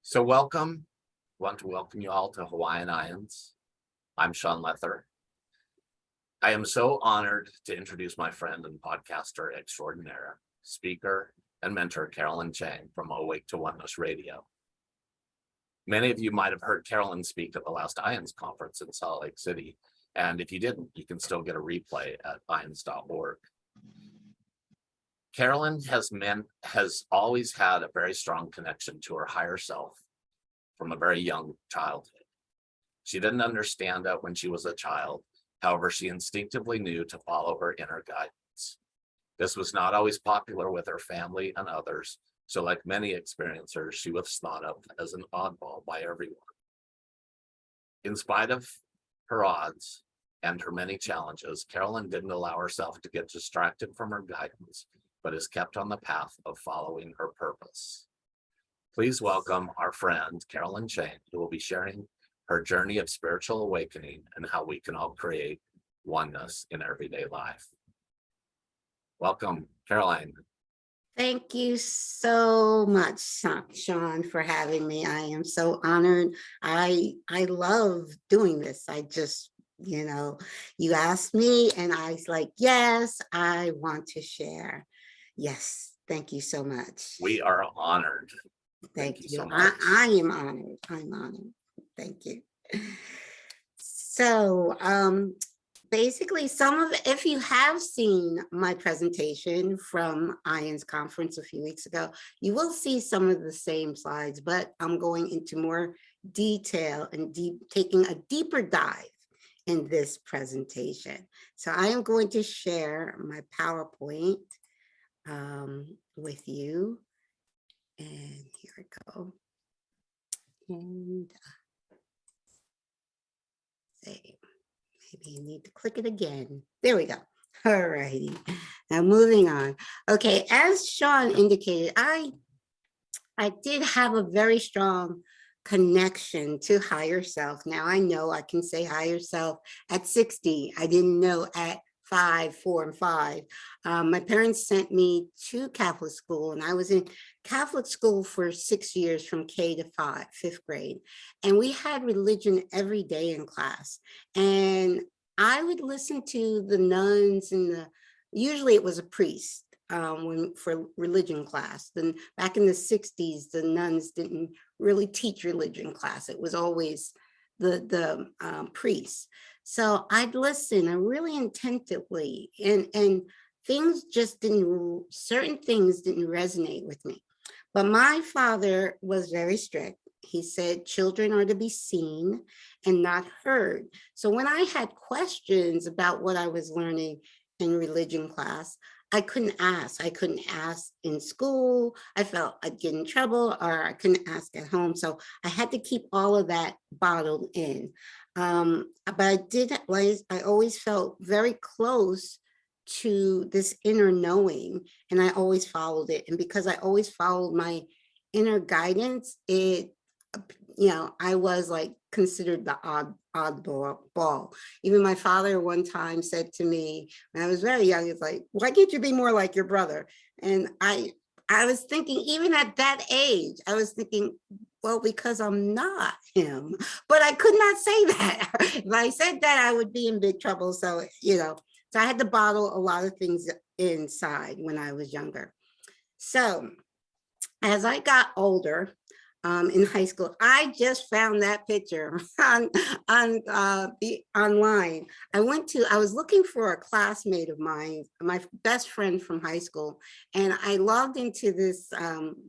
So welcome. I want to welcome you all to Hawaiian IANDS. I'm Shaun Lether. I am so honored to introduce my friend and podcaster extraordinaire, speaker, and mentor, Caroline Chang from Awake to Oneness Radio. Many of you might have heard Caroline speak at the last IANDS conference in Salt Lake City, and if you didn't, you can still get a replay at IANDS.org. Caroline has always had a very strong connection to her higher self from a very young childhood. She didn't understand that when she was a child. However, she instinctively knew to follow her inner guidance. This was not always popular with her family and others, so like many experiencers, she was thought of as an oddball by everyone. In spite of her odds and her many challenges, Caroline didn't allow herself to get distracted from her guidance, but is kept on the path of following her purpose. Please welcome our friend, Caroline Chang, who will be sharing her journey of spiritual awakening and how we can all create oneness in everyday life. Welcome, Caroline. Thank you so much, Shaun, for having me. I am so honored. I love doing this. I just, you asked me and I was like, yes, I want to share. Yes, thank you so much. We are honored. Thank you so much. I am honored. I'm honored. Thank you. So basically, if you have seen my presentation from IANDS conference a few weeks ago, you will see some of the same slides, but I'm going into more detail and taking a deeper dive in this presentation. So I am going to share my PowerPoint with you. And here we go. And say, maybe you need to click it again. There we go. All righty. Now moving on. Okay, as Shaun indicated, I did have a very strong connection to higher self. Now I know I can say higher self at 60. I didn't know at 5, 4, and 5. My parents sent me to Catholic school, and I was in Catholic school for 6 years from K to 5th grade. And we had religion every day in class. And I would listen to the nuns and usually it was a priest for religion class. Then back in the 60s, the nuns didn't really teach religion class. It was always the priests. So I'd listen really attentively, and certain things didn't resonate with me. But my father was very strict. He said children are to be seen and not heard. So when I had questions about what I was learning in religion class, I couldn't ask. I couldn't ask in school. I felt I'd get in trouble, or I couldn't ask at home. So I had to keep all of that bottled in. But I always felt very close to this inner knowing, and I always followed it. And because I always followed my inner guidance, I was like considered the oddball. Even my father one time said to me when I was very young, it's like, why can't you be more like your brother? And I was thinking, even at that age, I was thinking, well, because I'm not him. But I could not say that. If I said that, I would be in big trouble. So, so I had to bottle a lot of things inside when I was younger. So as I got older, in high school, I just found that picture online. I was looking for a classmate of mine, my best friend from high school, and I logged into this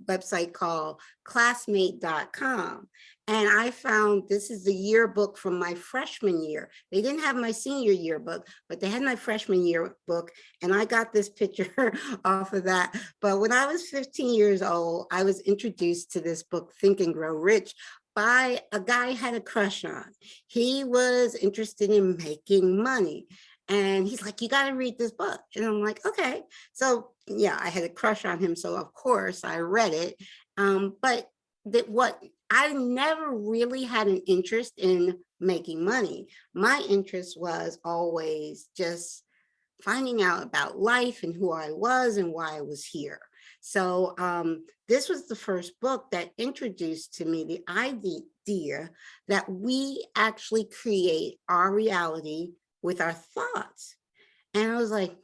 website called classmate.com. And I found this is the yearbook from my freshman year. They didn't have my senior yearbook, but they had my freshman yearbook. And I got this picture off of that. But when I was 15 years old, I was introduced to this book, Think and Grow Rich, by a guy I had a crush on. He was interested in making money. And he's like, you got to read this book. And I'm like, okay. So yeah, I had a crush on him. So of course I read it. But I never really had an interest in making money. My interest was always just finding out about life and who I was and why I was here. So this was the first book that introduced to me the idea that we actually create our reality with our thoughts. And I was like,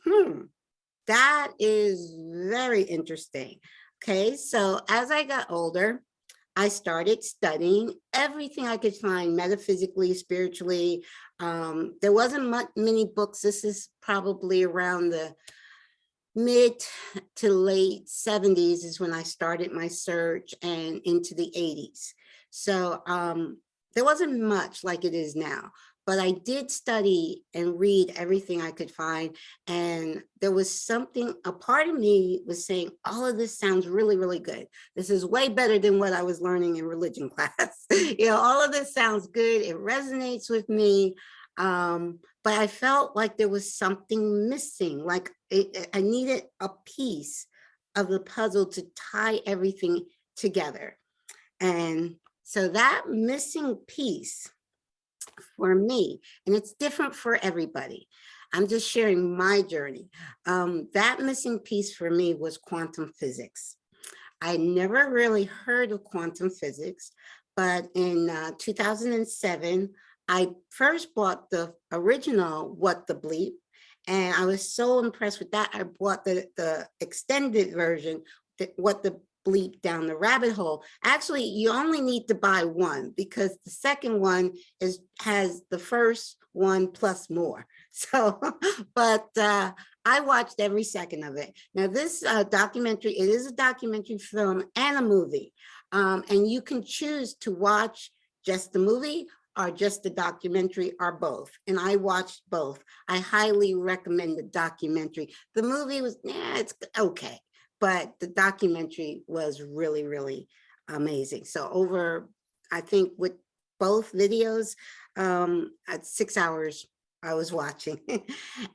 that is very interesting. Okay, so as I got older, I started studying everything I could find metaphysically, spiritually. There wasn't many books. This is probably around the mid to late 70s is when I started my search, and into the 80s. So there wasn't much like it is now, but I did study and read everything I could find. And there was something, a part of me was saying, all of this sounds really, really good. This is way better than what I was learning in religion class. All of this sounds good. It resonates with me. But I felt like there was something missing, like I needed a piece of the puzzle to tie everything together. And so that missing piece for me, and it's different for everybody, I'm just sharing my journey. That missing piece for me was quantum physics. I never really heard of quantum physics, but in 2007, I first bought the original What the Bleep, and I was so impressed with that. I bought the extended version, What the Bleep Down the Rabbit Hole. Actually, you only need to buy one because the second one has the first one plus more. So, but I watched every second of it. Now, this documentary, it is a documentary film and a movie. And you can choose to watch just the movie or just the documentary or both. And I watched both. I highly recommend the documentary. The movie was, it's okay. But the documentary was really, really amazing. So over, I think with both videos, at 6 hours, I was watching.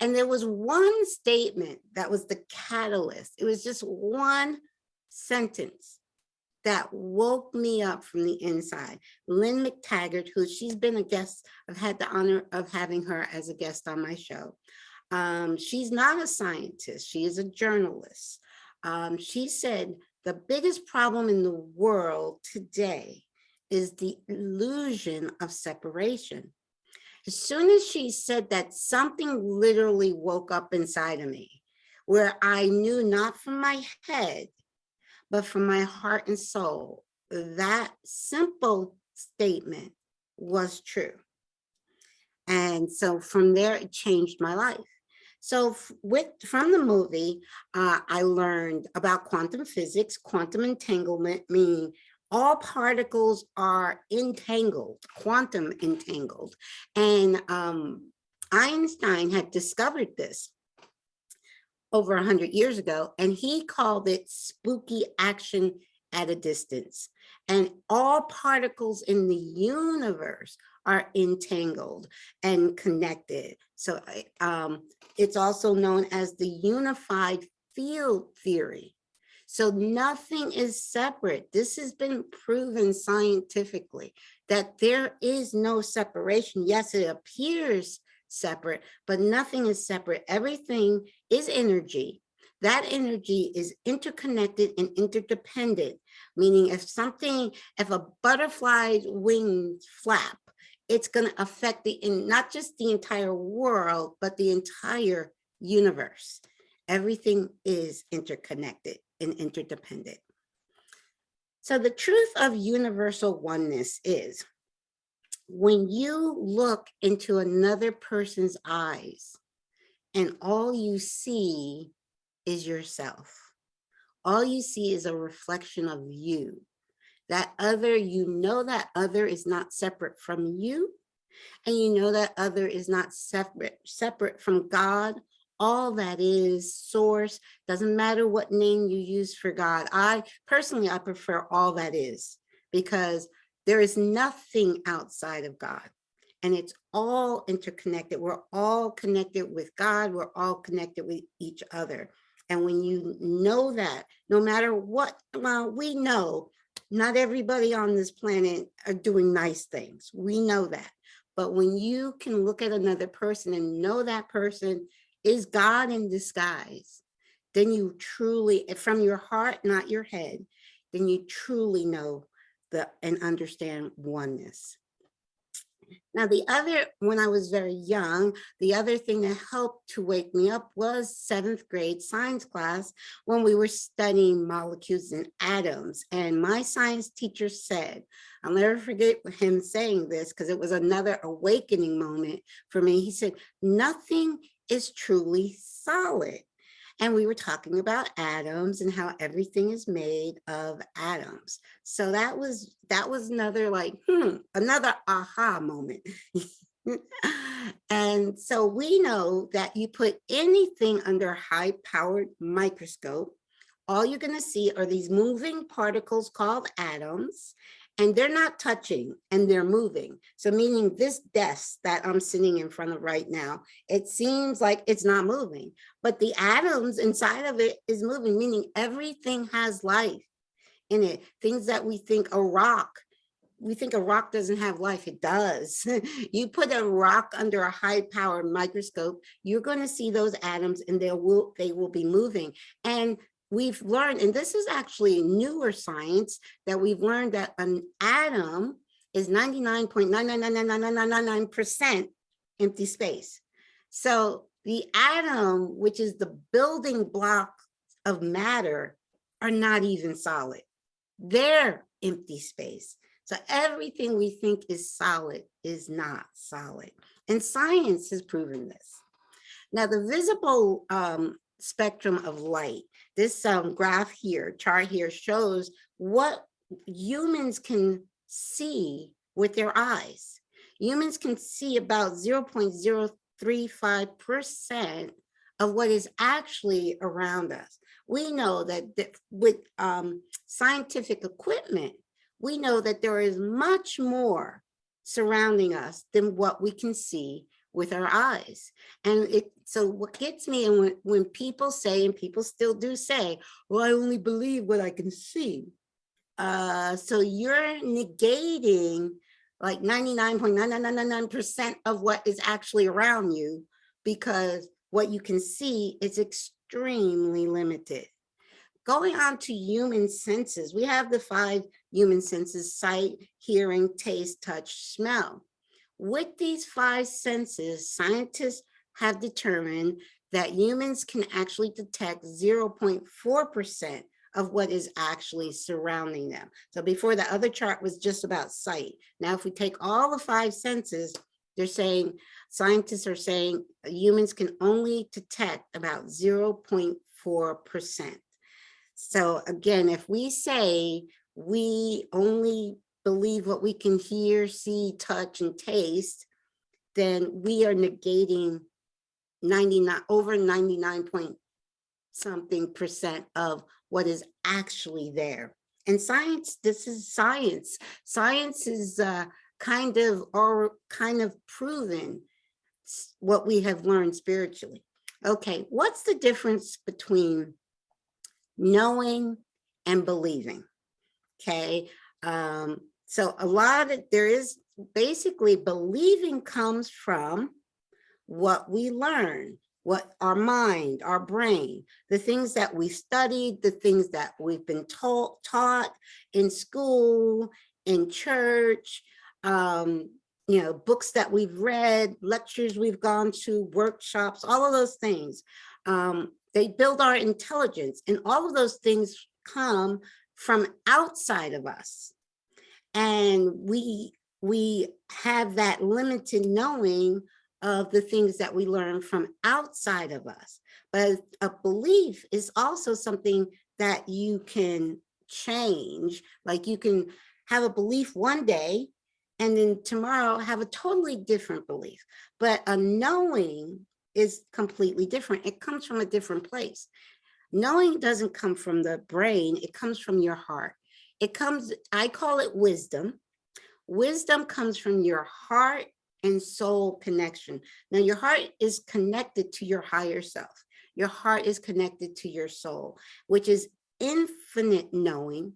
And there was one statement that was the catalyst. It was just one sentence that woke me up from the inside. Lynne McTaggart, who she's been a guest, I've had the honor of having her as a guest on my show. She's not a scientist, she is a journalist. She said, the biggest problem in the world today is the illusion of separation. As soon as she said that, something literally woke up inside of me, where I knew not from my head, but from my heart and soul, that simple statement was true. And so from there, it changed my life. So from the movie, I learned about quantum physics, quantum entanglement, meaning all particles are entangled, quantum entangled. And Einstein had discovered this over 100 years ago, and he called it spooky action at a distance. And all particles in the universe are entangled and connected. So it's also known as the unified field theory. So nothing is separate. This has been proven scientifically that there is no separation. Yes, it appears separate, but nothing is separate. Everything is energy. That energy is interconnected and interdependent, meaning if a butterfly's wings flap, it's going to affect not just the entire world, but the entire universe. Everything is interconnected and interdependent. So the truth of universal oneness is, when you look into another person's eyes and all you see is yourself, all you see is a reflection of you. That other, you know that other is not separate from you, and you know that other is not separate from God. All that is source. Doesn't matter what name you use for God. I prefer all that is, because there is nothing outside of God, and it's all interconnected. We're all connected with God. We're all connected with each other. And when you know that, no matter what, well, we know not everybody on this planet are doing nice things. We know that. But when you can look at another person and know that person is God in disguise, then you truly, from your heart, not your head, then you truly know and understand oneness. Now, when I was very young, the other thing that helped to wake me up was 7th grade science class when we were studying molecules and atoms. And my science teacher said, I'll never forget him saying this because it was another awakening moment for me. He said, nothing is truly solid. And we were talking about atoms and how everything is made of atoms. So that was another another aha moment. And so we know that you put anything under a high-powered microscope, all you're going to see are these moving particles called atoms, and they're not touching and they're moving. So meaning this desk that I'm sitting in front of right now, it seems like it's not moving, but the atoms inside of it is moving, meaning everything has life in it. Things that we think a rock doesn't have life. It does. You put a rock under a high-powered microscope, you're going to see those atoms and they will be moving. And we've learned, and this is actually newer science, that we've learned that an atom is 99.9999999% empty space. So the atom, which is the building block of matter, are not even solid. They're empty space. So everything we think is solid is not solid. And science has proven this. Now, the visible spectrum of light, this chart here shows what humans can see with their eyes. Humans can see about 0.035% of what is actually around us. We know that with scientific equipment, we know that there is much more surrounding us than what we can see with our eyes. And so what gets me, and when people say, and people still do say, well, I only believe what I can see. So you're negating like 99.9999% of what is actually around you, because what you can see is extremely limited. Going on to human senses, we have the 5 human senses: sight, hearing, taste, touch, smell. With these 5 senses, scientists have determined that humans can actually detect 0.4% of what is actually surrounding them. So before, the other chart was just about sight. Now, if we take all the 5 senses, scientists are saying humans can only detect about 0.4%. So again, if we say we only believe what we can hear, see, touch, and taste, then we are negating over 99 point something percent of what is actually there. And science, this is science. Science is kind of proven what we have learned spiritually. Okay, what's the difference between knowing and believing? Okay, so there is basically, believing comes from what we learn, what our mind, our brain, the things that we studied, the things that we've been taught in school, in church, books that we've read, lectures we've gone to, workshops, all of those things. They build our intelligence, and all of those things come from outside of us. And we have that limited knowing of the things that we learn from outside of us. But a belief is also something that you can change. Like you can have a belief one day and then tomorrow have a totally different belief. But a knowing is completely different. It comes from a different place. Knowing doesn't come from the brain, it comes from your heart. I call it wisdom. Wisdom comes from your heart and soul connection. Now, your heart is connected to your higher self. Your heart is connected to your soul, which is infinite knowing,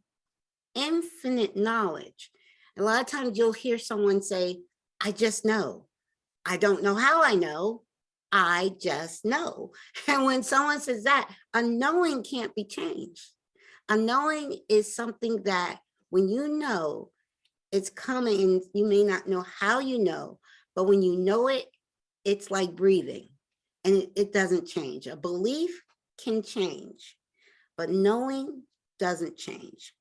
infinite knowledge. A lot of times you'll hear someone say, I just know. I don't know how I know, I just know. And when someone says that, a knowing can't be changed. A knowing is something that when you know it's coming, you may not know how you know, but when you know it, it's like breathing and it doesn't change. A belief can change, but knowing doesn't change.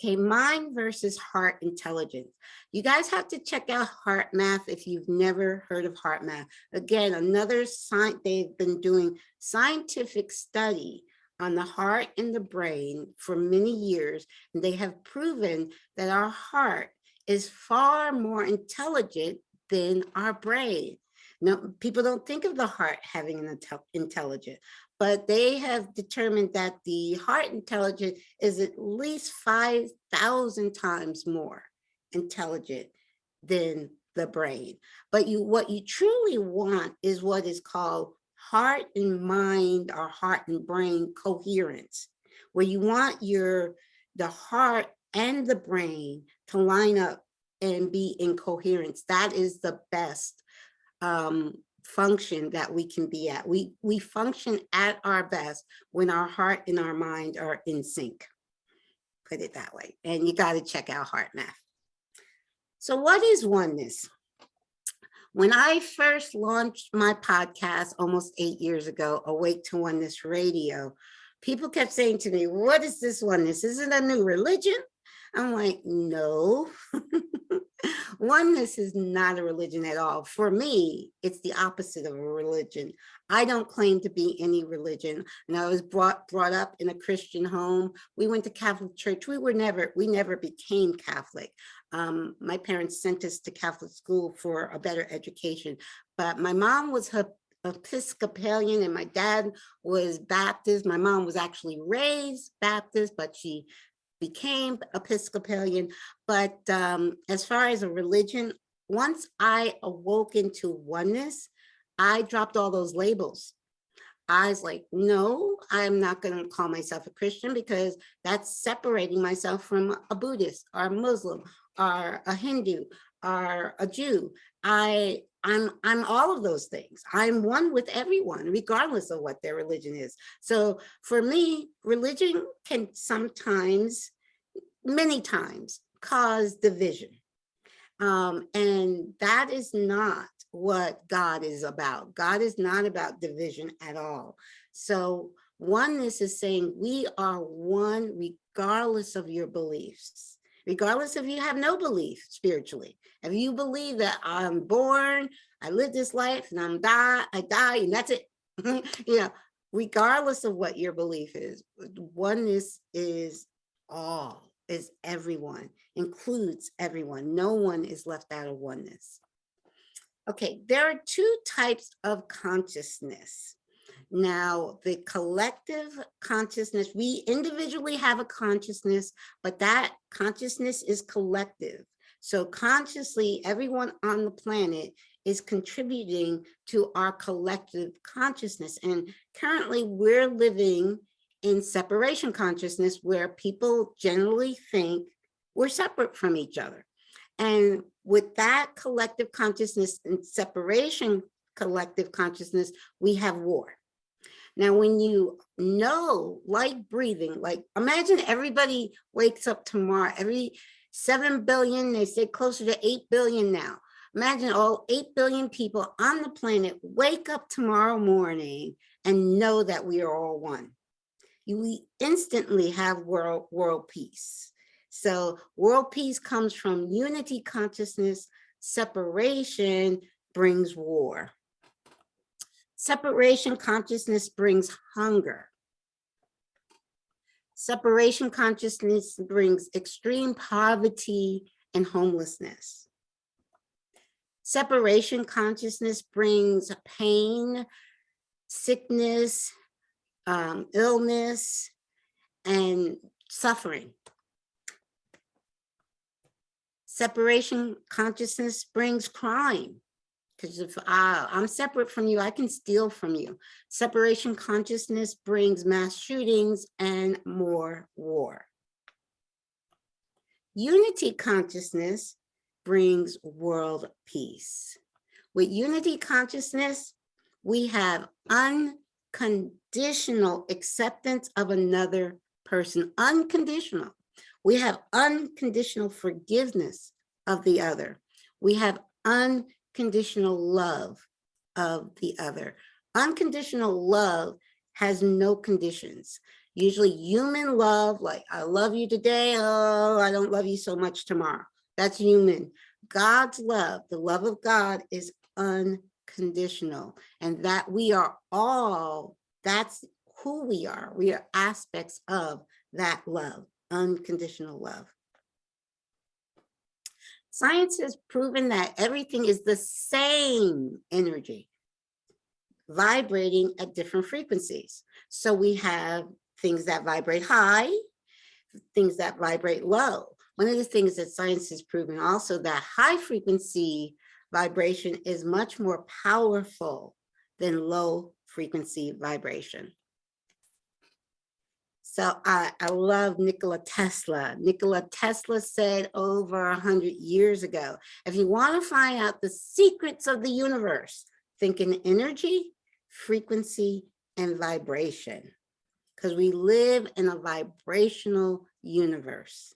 Okay, mind versus heart intelligence. You guys have to check out heart math if you've never heard of heart math. Again, another science, they've been doing scientific study on the heart and the brain for many years, and they have proven that our heart is far more intelligent than our brain. Now, people don't think of the heart having an intelligence, but they have determined that the heart intelligence is at least 5,000 times more intelligent than the brain. But what you truly want is what is called heart and mind, or heart and brain coherence, where you want the heart and the brain to line up and be in coherence. That is the best function that we can be at. We function at our best when our heart and our mind are in sync. Put it that way. And you got to check out heart math. So what is oneness? When I first launched my podcast almost 8 years ago, Awake to Oneness Radio, people kept saying to me, what is this oneness? Is it a new religion? I'm like, no. Oneness is not a religion at all. For me, it's the opposite of a religion. I don't claim to be any religion. And I was brought up in a Christian home. We went to Catholic church. We never became Catholic. My parents sent us to Catholic school for a better education. But my mom was Episcopalian and my dad was Baptist. My mom was actually raised Baptist, but she became Episcopalian. But as far as a religion, once I awoke into oneness, I dropped all those labels. I was like, no, I'm not going to call myself a Christian because that's separating myself from a Buddhist or a Muslim or a Hindu or a Jew. I'm all of those things. I'm one with everyone, regardless of what their religion is. So for me, religion can sometimes, many times, cause division. And that is not what God is about. God is not about division at all. So oneness is saying we are one regardless of your beliefs. Regardless if you have no belief spiritually. If you believe that I'm born, I live this life and I die and that's it. Regardless of what your belief is, oneness is all, is everyone, includes everyone. No one is left out of oneness. Okay, there are two types of consciousness. Now, the collective consciousness, we individually have a consciousness, but that consciousness is collective. So consciously, everyone on the planet is contributing to our collective consciousness. And currently, we're living in separation consciousness where people generally think we're separate from each other. And with that collective consciousness and separation collective consciousness, we have war. Now, when you know, like breathing, like imagine everybody wakes up tomorrow, every 7 billion, they say closer to 8 billion now. Imagine all 8 billion people on the planet wake up tomorrow morning and know that we are all one. We instantly have world peace. So world peace comes from unity consciousness. Separation brings war. Separation consciousness brings hunger. Separation consciousness brings extreme poverty and homelessness. Separation consciousness brings pain, sickness, illness, and suffering. Separation consciousness brings crime. Because if I'm separate from you, I can steal from you. Separation consciousness brings mass shootings and more war. Unity consciousness brings world peace. With unity consciousness, we have unconditional acceptance of another person, unconditional. We have unconditional forgiveness of the other. We have unconditional love of the other. Unconditional love has no conditions. Usually human love, like I love you today, oh, I don't love you so much tomorrow. That's human. God's love, the love of God, is unconditional, and that we are all, that's who we are. We are aspects of that love, unconditional love. Science has proven that everything is the same energy, vibrating at different frequencies. So we have things that vibrate high, things that vibrate low. One of the things that science has proven also, that high frequency vibration is much more powerful than low frequency vibration. So I love Nikola Tesla. Nikola Tesla said over 100 years ago, if you want to find out the secrets of the universe, think in energy, frequency, and vibration, because we live in a vibrational universe.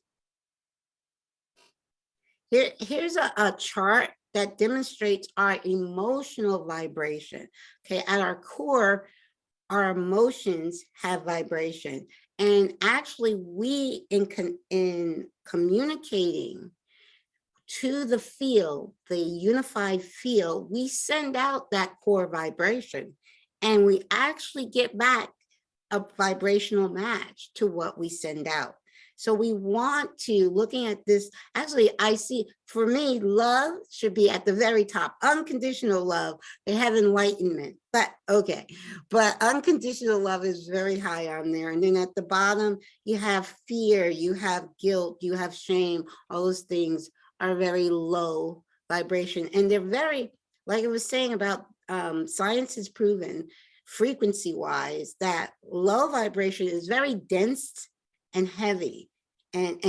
Here's a chart that demonstrates our emotional vibration. Okay, at our core, our emotions have vibration. And actually, we, in communicating to the field, the unified field, we send out that core vibration, and we actually get back a vibrational match to what we send out. So we want to, looking at this, actually, I see, for me, love should be at the very top. Unconditional love, they have enlightenment, but okay. But unconditional love is very high on there. And then at the bottom, you have fear, you have guilt, you have shame. All those things are very low vibration. And they're very, like I was saying about science has proven frequency-wise that low vibration is very dense and heavy and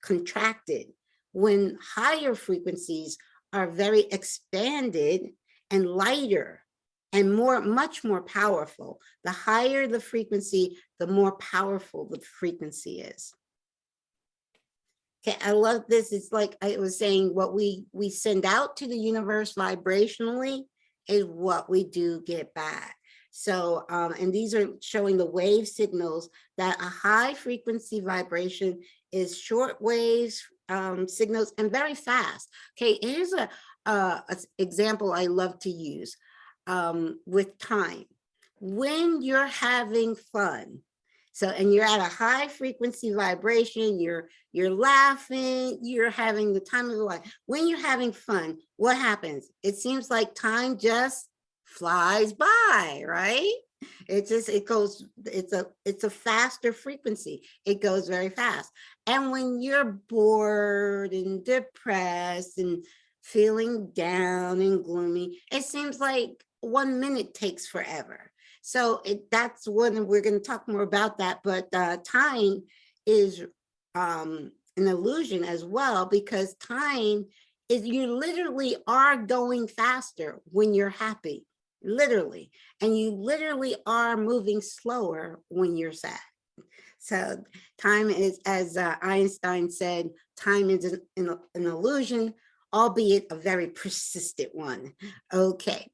contracted, when higher frequencies are very expanded and lighter and much more powerful. The higher the frequency, the more powerful the frequency is. Okay, I love this. It's like I was saying, what we send out to the universe vibrationally is what we do get back. So, and these are showing the wave signals, that a high frequency vibration is short waves signals and very fast. Okay, here's a example I love to use with time. When you're having fun, so, and you're at a high frequency vibration, you're laughing, you're having the time of your life. When you're having fun, what happens? It seems like time just flies by, right? It goes, it's a faster frequency. It goes very fast. And when you're bored and depressed and feeling down and gloomy, it seems like 1 minute takes forever. So that's when we're going to talk more about that. But time is an illusion as well, because time is, you literally are going faster when you're happy, literally. And you literally are moving slower when you're sad. So time is, as Einstein said, time is an illusion, albeit a very persistent one. Okay,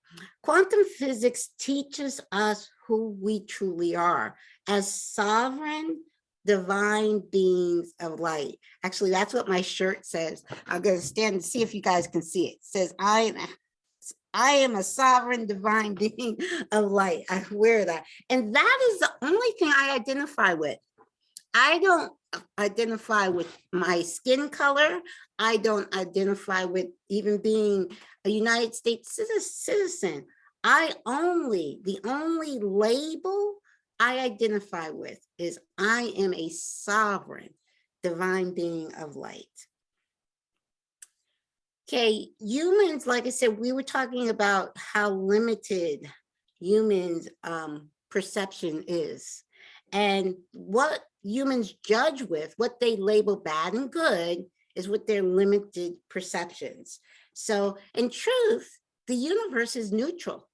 quantum physics teaches us who we truly are as sovereign divine beings of light. Actually, that's what my shirt says. I'm going to stand and see if you guys can see it. It says, I am a sovereign divine being of light. I wear that. And that is the only thing I identify with. I don't identify with my skin color. I don't identify with even being a United States citizen. The only label I identify with is I am a sovereign divine being of light. Okay, humans, like I said, we were talking about how limited humans' perception is. And what humans judge with, what they label bad and good, is with their limited perceptions. So in truth, the universe is neutral.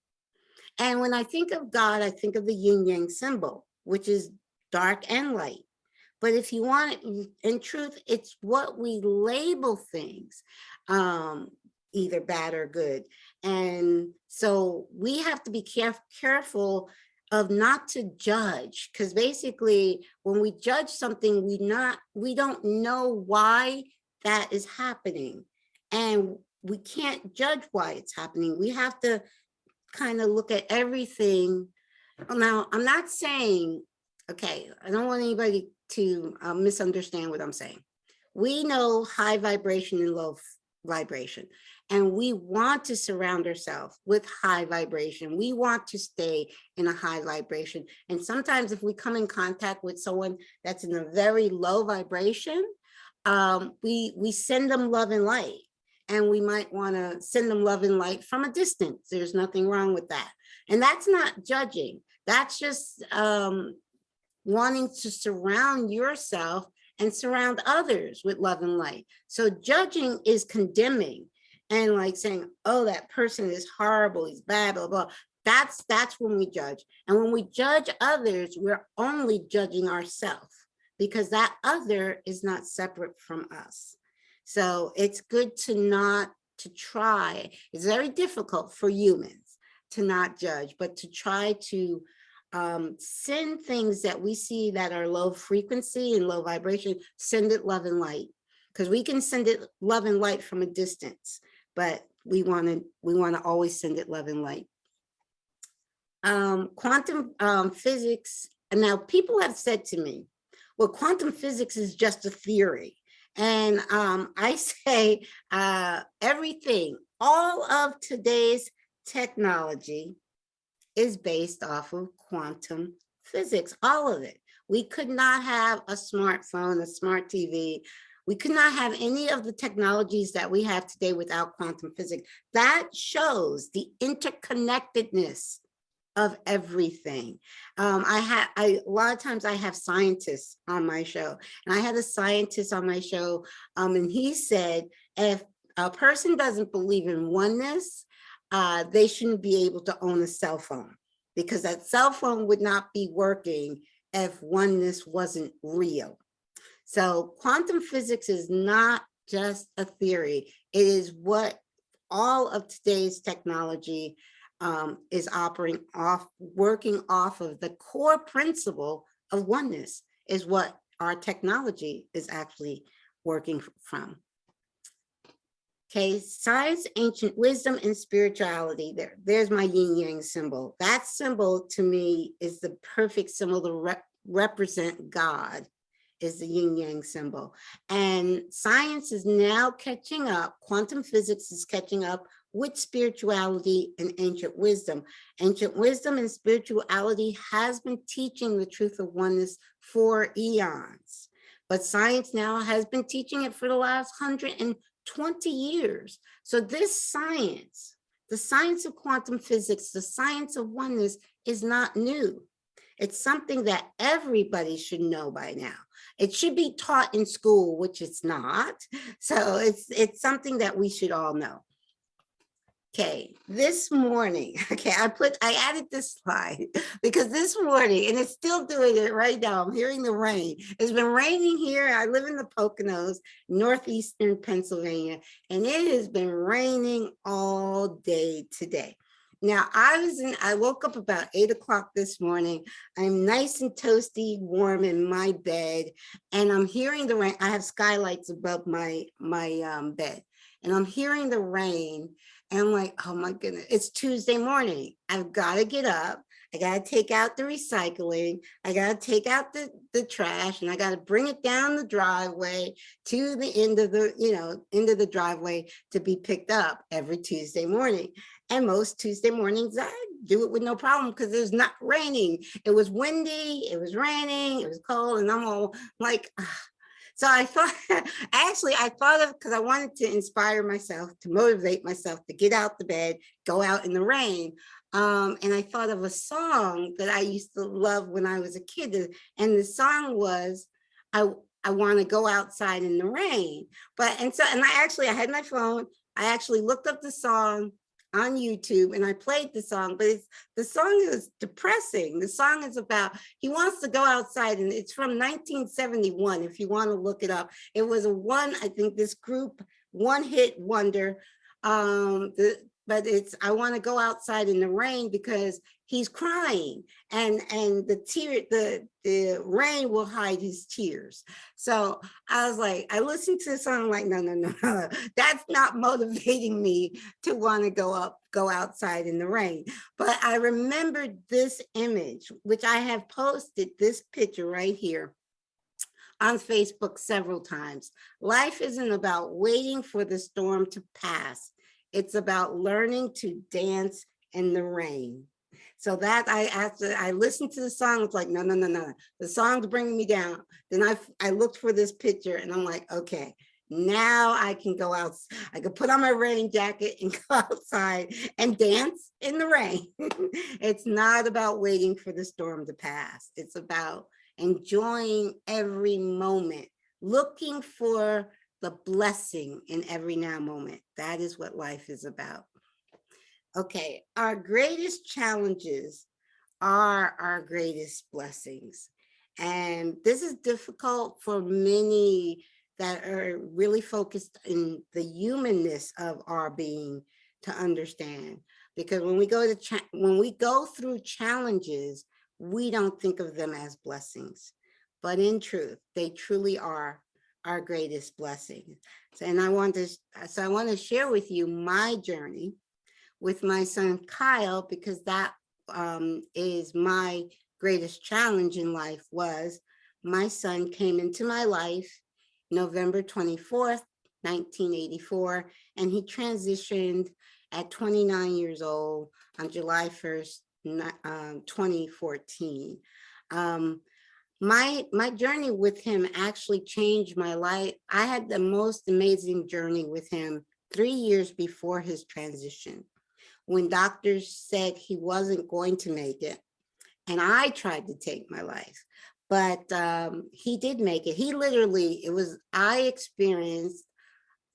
And when I think of God, I think of the yin yang symbol, which is dark and light. But if you want it, in truth, it's what we label things, either bad or good. And so we have to be careful of not to judge, because basically when we judge something, we don't know why that is happening. And we can't judge why it's happening. We have to kind of look at everything. Now, I'm not saying, okay, I don't want anybody to misunderstand what I'm saying. We know high vibration and low vibration, and we want to surround ourselves with high vibration. We want to stay in a high vibration. And sometimes if we come in contact with someone that's in a very low vibration, we send them love and light. And we might want to send them love and light from a distance. There's nothing wrong with that. And that's not judging. That's just wanting to surround yourself and surround others with love and light. So judging is condemning and like saying, oh, that person is horrible, he's bad, blah, blah. That's when we judge. And when we judge others, we're only judging ourselves, because that other is not separate from us. So it's good to try. It's very difficult for humans to not judge, but to try to send things that we see that are low frequency and low vibration, send it love and light, because we can send it love and light from a distance, but we want to always send it love and light. Quantum physics. And now people have said to me, well, quantum physics is just a theory. And I say everything, all of today's technology is based off of quantum physics, all of it. We could not have a smartphone, a smart TV. We could not have any of the technologies that we have today without quantum physics. That shows the interconnectedness of everything. A lot of times I have scientists on my show, and I had a scientist on my show, and he said, if a person doesn't believe in oneness, they shouldn't be able to own a cell phone, because that cell phone would not be working if oneness wasn't real. So quantum physics is not just a theory. It is what all of today's technology is working off of. The core principle of oneness is what our technology is actually working from. Okay, science, ancient wisdom, and spirituality. There's my yin yang symbol. That symbol to me is the perfect symbol to represent God, is the yin yang symbol. And science is now catching up. Quantum physics is catching up with spirituality and ancient wisdom. Ancient wisdom and spirituality has been teaching the truth of oneness for eons, but science now has been teaching it for the last 120 years. So this science, the science of quantum physics, the science of oneness, is not new. It's something that everybody should know by now. It should be taught in school, which it's not. So it's something that we should all know. Okay, this morning, okay, I added this slide because this morning, and it's still doing it right now, I'm hearing the rain. It's been raining here. I live in the Poconos, northeastern Pennsylvania, and it has been raining all day today. Now, I woke up about 8 o'clock this morning. I'm nice and toasty, warm in my bed, and I'm hearing the rain. I have skylights above my bed, and I'm hearing the rain. And I'm like, oh my goodness, it's Tuesday morning. I've got to get up. I got to take out the recycling. I got to take out the trash, and I got to bring it down the driveway to the end of the driveway to be picked up every Tuesday morning. And most Tuesday mornings, I do it with no problem because it's not raining. It was windy, it was raining, it was cold, and I'm all like, so I thought, I thought of, because I wanted to inspire myself, to motivate myself to get out the bed, go out in the rain. And I thought of a song that I used to love when I was a kid. And the song was, I want to go outside in the rain. I had my phone. I actually looked up the song. on YouTube and I played the song, but the song is depressing. The song is about, he wants to go outside, and it's from 1971, if you want to look it up. It was I think this group, one hit wonder. But it's, I want to go outside in the rain, because he's crying, and the rain will hide his tears. So I was like, I listened to the song, like, no, that's not motivating me to want to go outside in the rain. But I remembered this image, which I have posted this picture right here on Facebook several times. Life isn't about waiting for the storm to pass. It's about learning to dance in the rain. So that after I listened to the song, it's like, no. The song's bringing me down. Then I looked for this picture, and I'm like, okay, now I can go out. I can put on my rain jacket and go outside and dance in the rain. It's not about waiting for the storm to pass. It's about enjoying every moment, looking for the blessing in every now moment. That is what life is about. Okay, our greatest challenges are our greatest blessings. And this is difficult for many that are really focused in the humanness of our being to understand. Because when we go through challenges, we don't think of them as blessings. But in truth, they truly are our greatest blessings. So, and I want to share with you my journey with my son Kyle, because that is my greatest challenge in life. Was my son came into my life November 24th, 1984, and he transitioned at 29 years old on July 1st, 2014. My journey with him actually changed my life. I had the most amazing journey with him 3 years before his transition, when doctors said he wasn't going to make it. And I tried to take my life, but he did make it. I experienced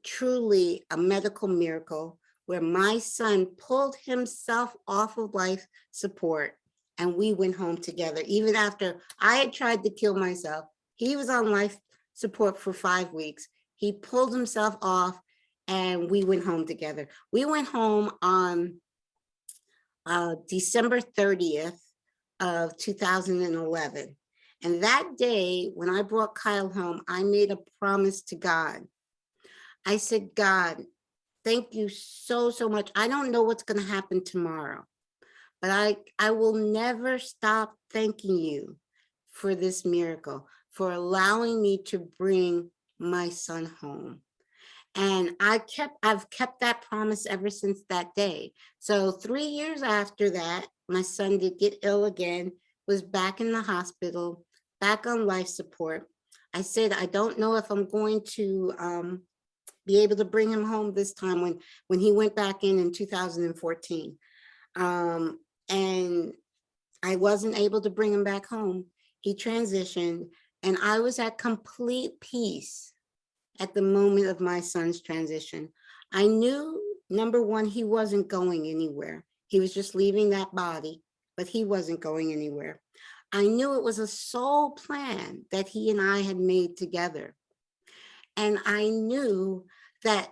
truly a medical miracle where my son pulled himself off of life support, and we went home together. Even after I had tried to kill myself, he was on life support for 5 weeks. He pulled himself off, and we went home together. We went home on December 30th of 2011. And that day, when I brought Kyle home, I made a promise to God. I said, God, thank you so much. I don't know what's going to happen tomorrow, but I will never stop thanking you for this miracle, for allowing me to bring my son home. And I've kept that promise ever since that day. So 3 years after that, my son did get ill again, was back in the hospital, back on life support. I said, I don't know if I'm going to be able to bring him home this time, when he went back in 2014. And I wasn't able to bring him back home. He transitioned, and I was at complete peace at the moment of my son's transition. I knew, number one, he wasn't going anywhere. He was just leaving that body, but he wasn't going anywhere. I knew it was a soul plan that he and I had made together. And I knew that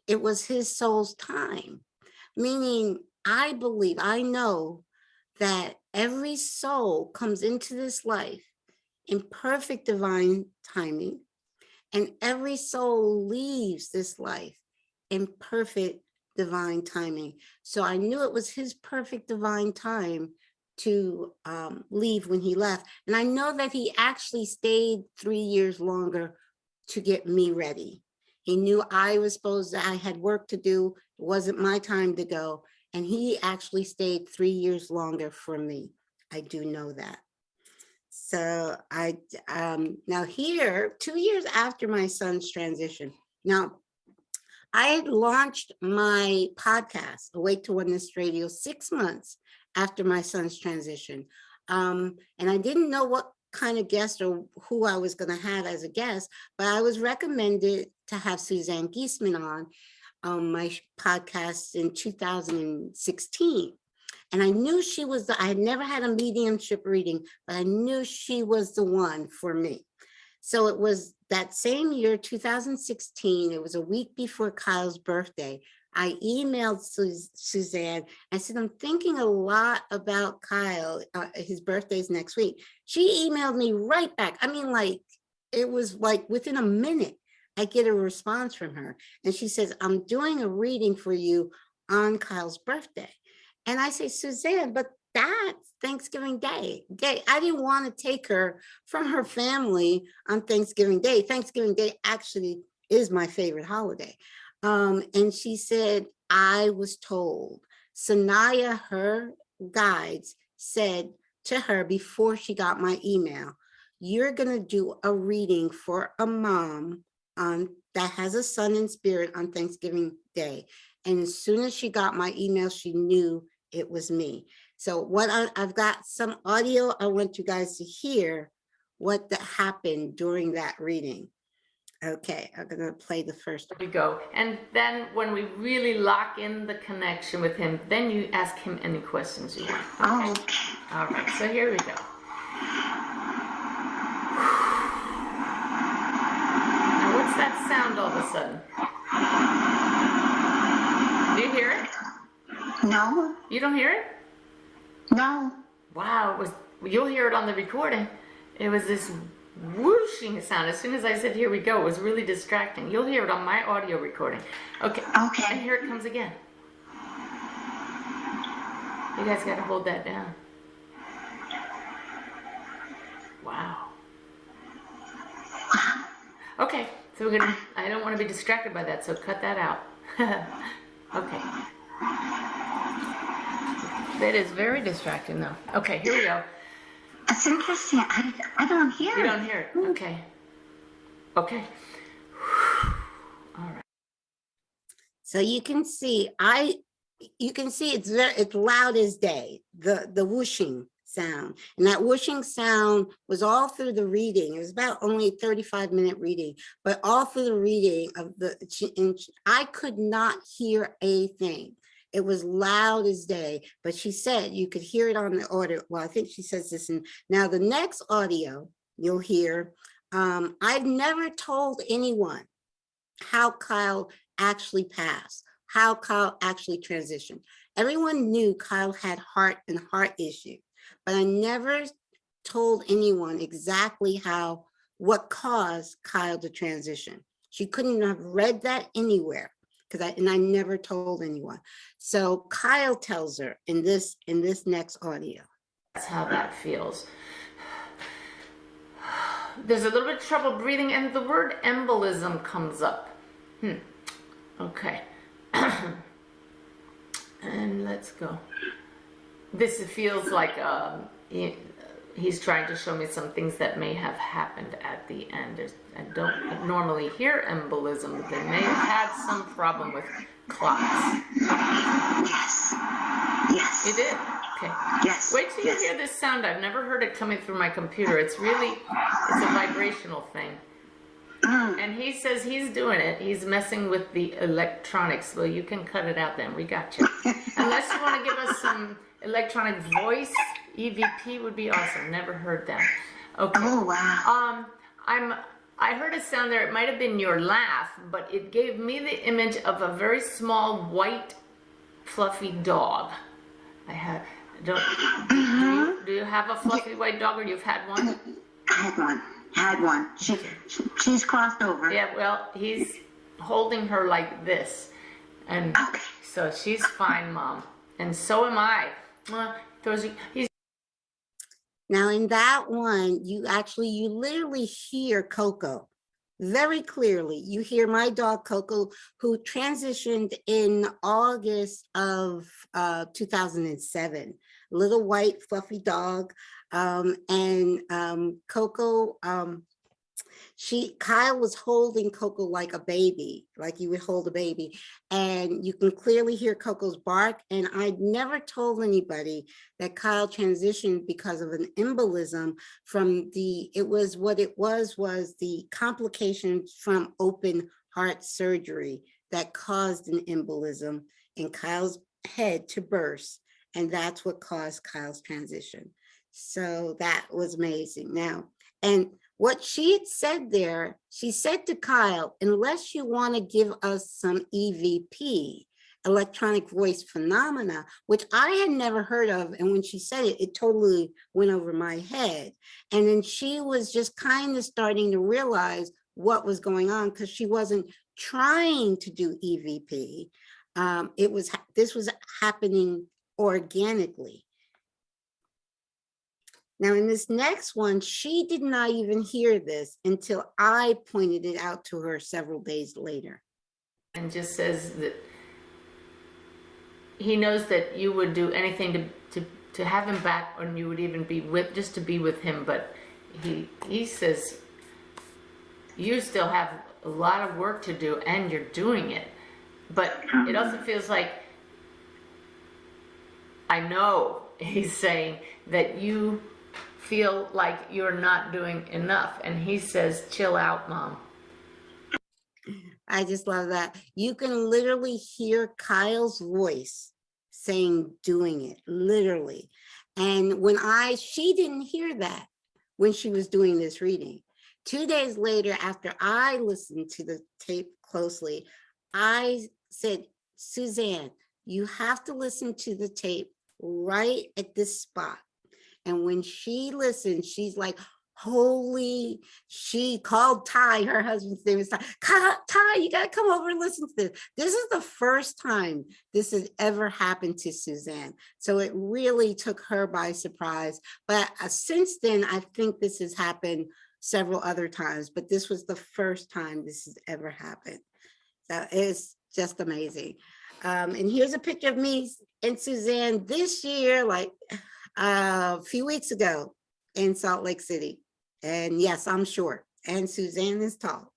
it was his soul's time, meaning I know that every soul comes into this life in perfect divine timing, and every soul leaves this life in perfect divine timing. So I knew it was his perfect divine time to leave when he left. And I know that he actually stayed 3 years longer to get me ready. He knew I had work to do. It wasn't my time to go. And he actually stayed 3 years longer for me. I do know that. So now here, 2 years after my son's transition, now I had launched my podcast, Awake to Oneness Radio, 6 months after my son's transition. And I didn't know what kind of guest or who I was going to have as a guest, but I was recommended to have Suzanne Giesemann on. my podcast in 2016. And I knew she was I had never had a mediumship reading, but I knew she was the one for me. So it was that same year, 2016, it was a week before Kyle's birthday. I emailed Suzanne. I said, I'm thinking a lot about Kyle. His birthday's next week. She emailed me right back. I mean, like, it was like within a minute, I get a response from her. And she says, I'm doing a reading for you on Kyle's birthday. And I say, Suzanne, but that's Thanksgiving Day. I didn't want to take her from her family on Thanksgiving Day. Thanksgiving Day actually is my favorite holiday. And she said, I was told. Sanaya, her guides, said to her before she got my email, you're going to do a reading for a mom that has a son in spirit on Thanksgiving Day. And as soon as she got my email, she knew it was me. So what I've got some audio. I want you guys to hear what happened during that reading. Okay, I'm gonna play the first one. We go. And then when we really lock in the connection with him, then you ask him any questions you want. Okay? Okay. All right, so here we go. Now what's that sound all of a sudden? Do you hear it? No. You don't hear it? No. Wow, you'll hear it on the recording. It was this whooshing sound. As soon as I said, here we go, it was really distracting. You'll hear it on my audio recording. Okay. Okay. And here it comes again. You guys got to hold that down. Wow. Okay, so we're gonna, I don't want to be distracted by that, so cut that out. Okay. That is very distracting though. Okay, here we go. It's interesting. I don't hear it. You don't hear it? Okay. Okay. All right. So you can see, it's loud as day, the whooshing sound. And that whooshing sound was all through the reading. It was about only a 35-minute reading, but all through the reading of I could not hear a thing. It was loud as day, but she said you could hear it on the audio. Well, I think she says this. And now the next audio you'll hear, I've never told anyone how Kyle actually passed, how Kyle actually transitioned. Everyone knew Kyle had heart issue, but I never told anyone exactly what caused Kyle to transition. She couldn't have read that anywhere. I never told anyone. So Kyle tells her in this next audio. That's how that feels. There's a little bit of trouble breathing, and the word embolism comes up. Okay. And let's go. This feels like he's trying to show me some things that may have happened at the end. I don't normally hear embolism, but they may have had some problem with clots. Yes. Yes. You did? Okay. Yes. Wait till you Yes. hear this sound. I've never heard it coming through my computer. It's a vibrational thing. And he says he's doing it. He's messing with the electronics. Well, you can cut it out then. We got you. Unless you want to give us some electronic voice, EVP would be awesome. Never heard that. Okay. Oh, wow. I heard a sound there. It might have been your laugh, but it gave me the image of a very small, white, fluffy dog. Do you have a fluffy white dog, or you've had one? I had one. She's crossed over. Yeah, well, he's holding her like this. And Okay. so she's fine, Mom. And so am I. Now in that one, you literally hear Coco very clearly. You hear my dog Coco, who transitioned in August of 2007. Little white fluffy dog. Coco, Kyle was holding Coco like a baby, like you would hold a baby. And you can clearly hear Coco's bark. And I'd never told anybody that Kyle transitioned because of an embolism from the complications from open heart surgery that caused an embolism in Kyle's head to burst. And that's what caused Kyle's transition. So that was amazing. Now, and what she had said there, she said to Kyle, unless you want to give us some EVP, electronic voice phenomena, which I had never heard of. And when she said it, it totally went over my head. And then she was just kind of starting to realize what was going on, because she wasn't trying to do EVP. This was happening organically. Now, in this next one, she did not even hear this until I pointed it out to her several days later. And just says that he knows that you would do anything to have him back, or you would even be with, just to be with him. But he says you still have a lot of work to do, and you're doing it. But it also feels like, I know he's saying that you feel like you're not doing enough. And he says, chill out, Mom. I just love that. You can literally hear Kyle's voice saying, doing it, literally. And when she didn't hear that when she was doing this reading. 2 days later, after I listened to the tape closely, I said, Suzanne, you have to listen to the tape right at this spot. And when she listened, she's like, holy, she called Ty, her husband's name is Ty. Ty, you got to come over and listen to this. This is the first time this has ever happened to Suzanne. So it really took her by surprise. But since then, I think this has happened several other times, but this was the first time this has ever happened. So it's just amazing. And here's a picture of me and Suzanne this year, like a few weeks ago in Salt Lake City. And yes, I'm short and Suzanne is tall.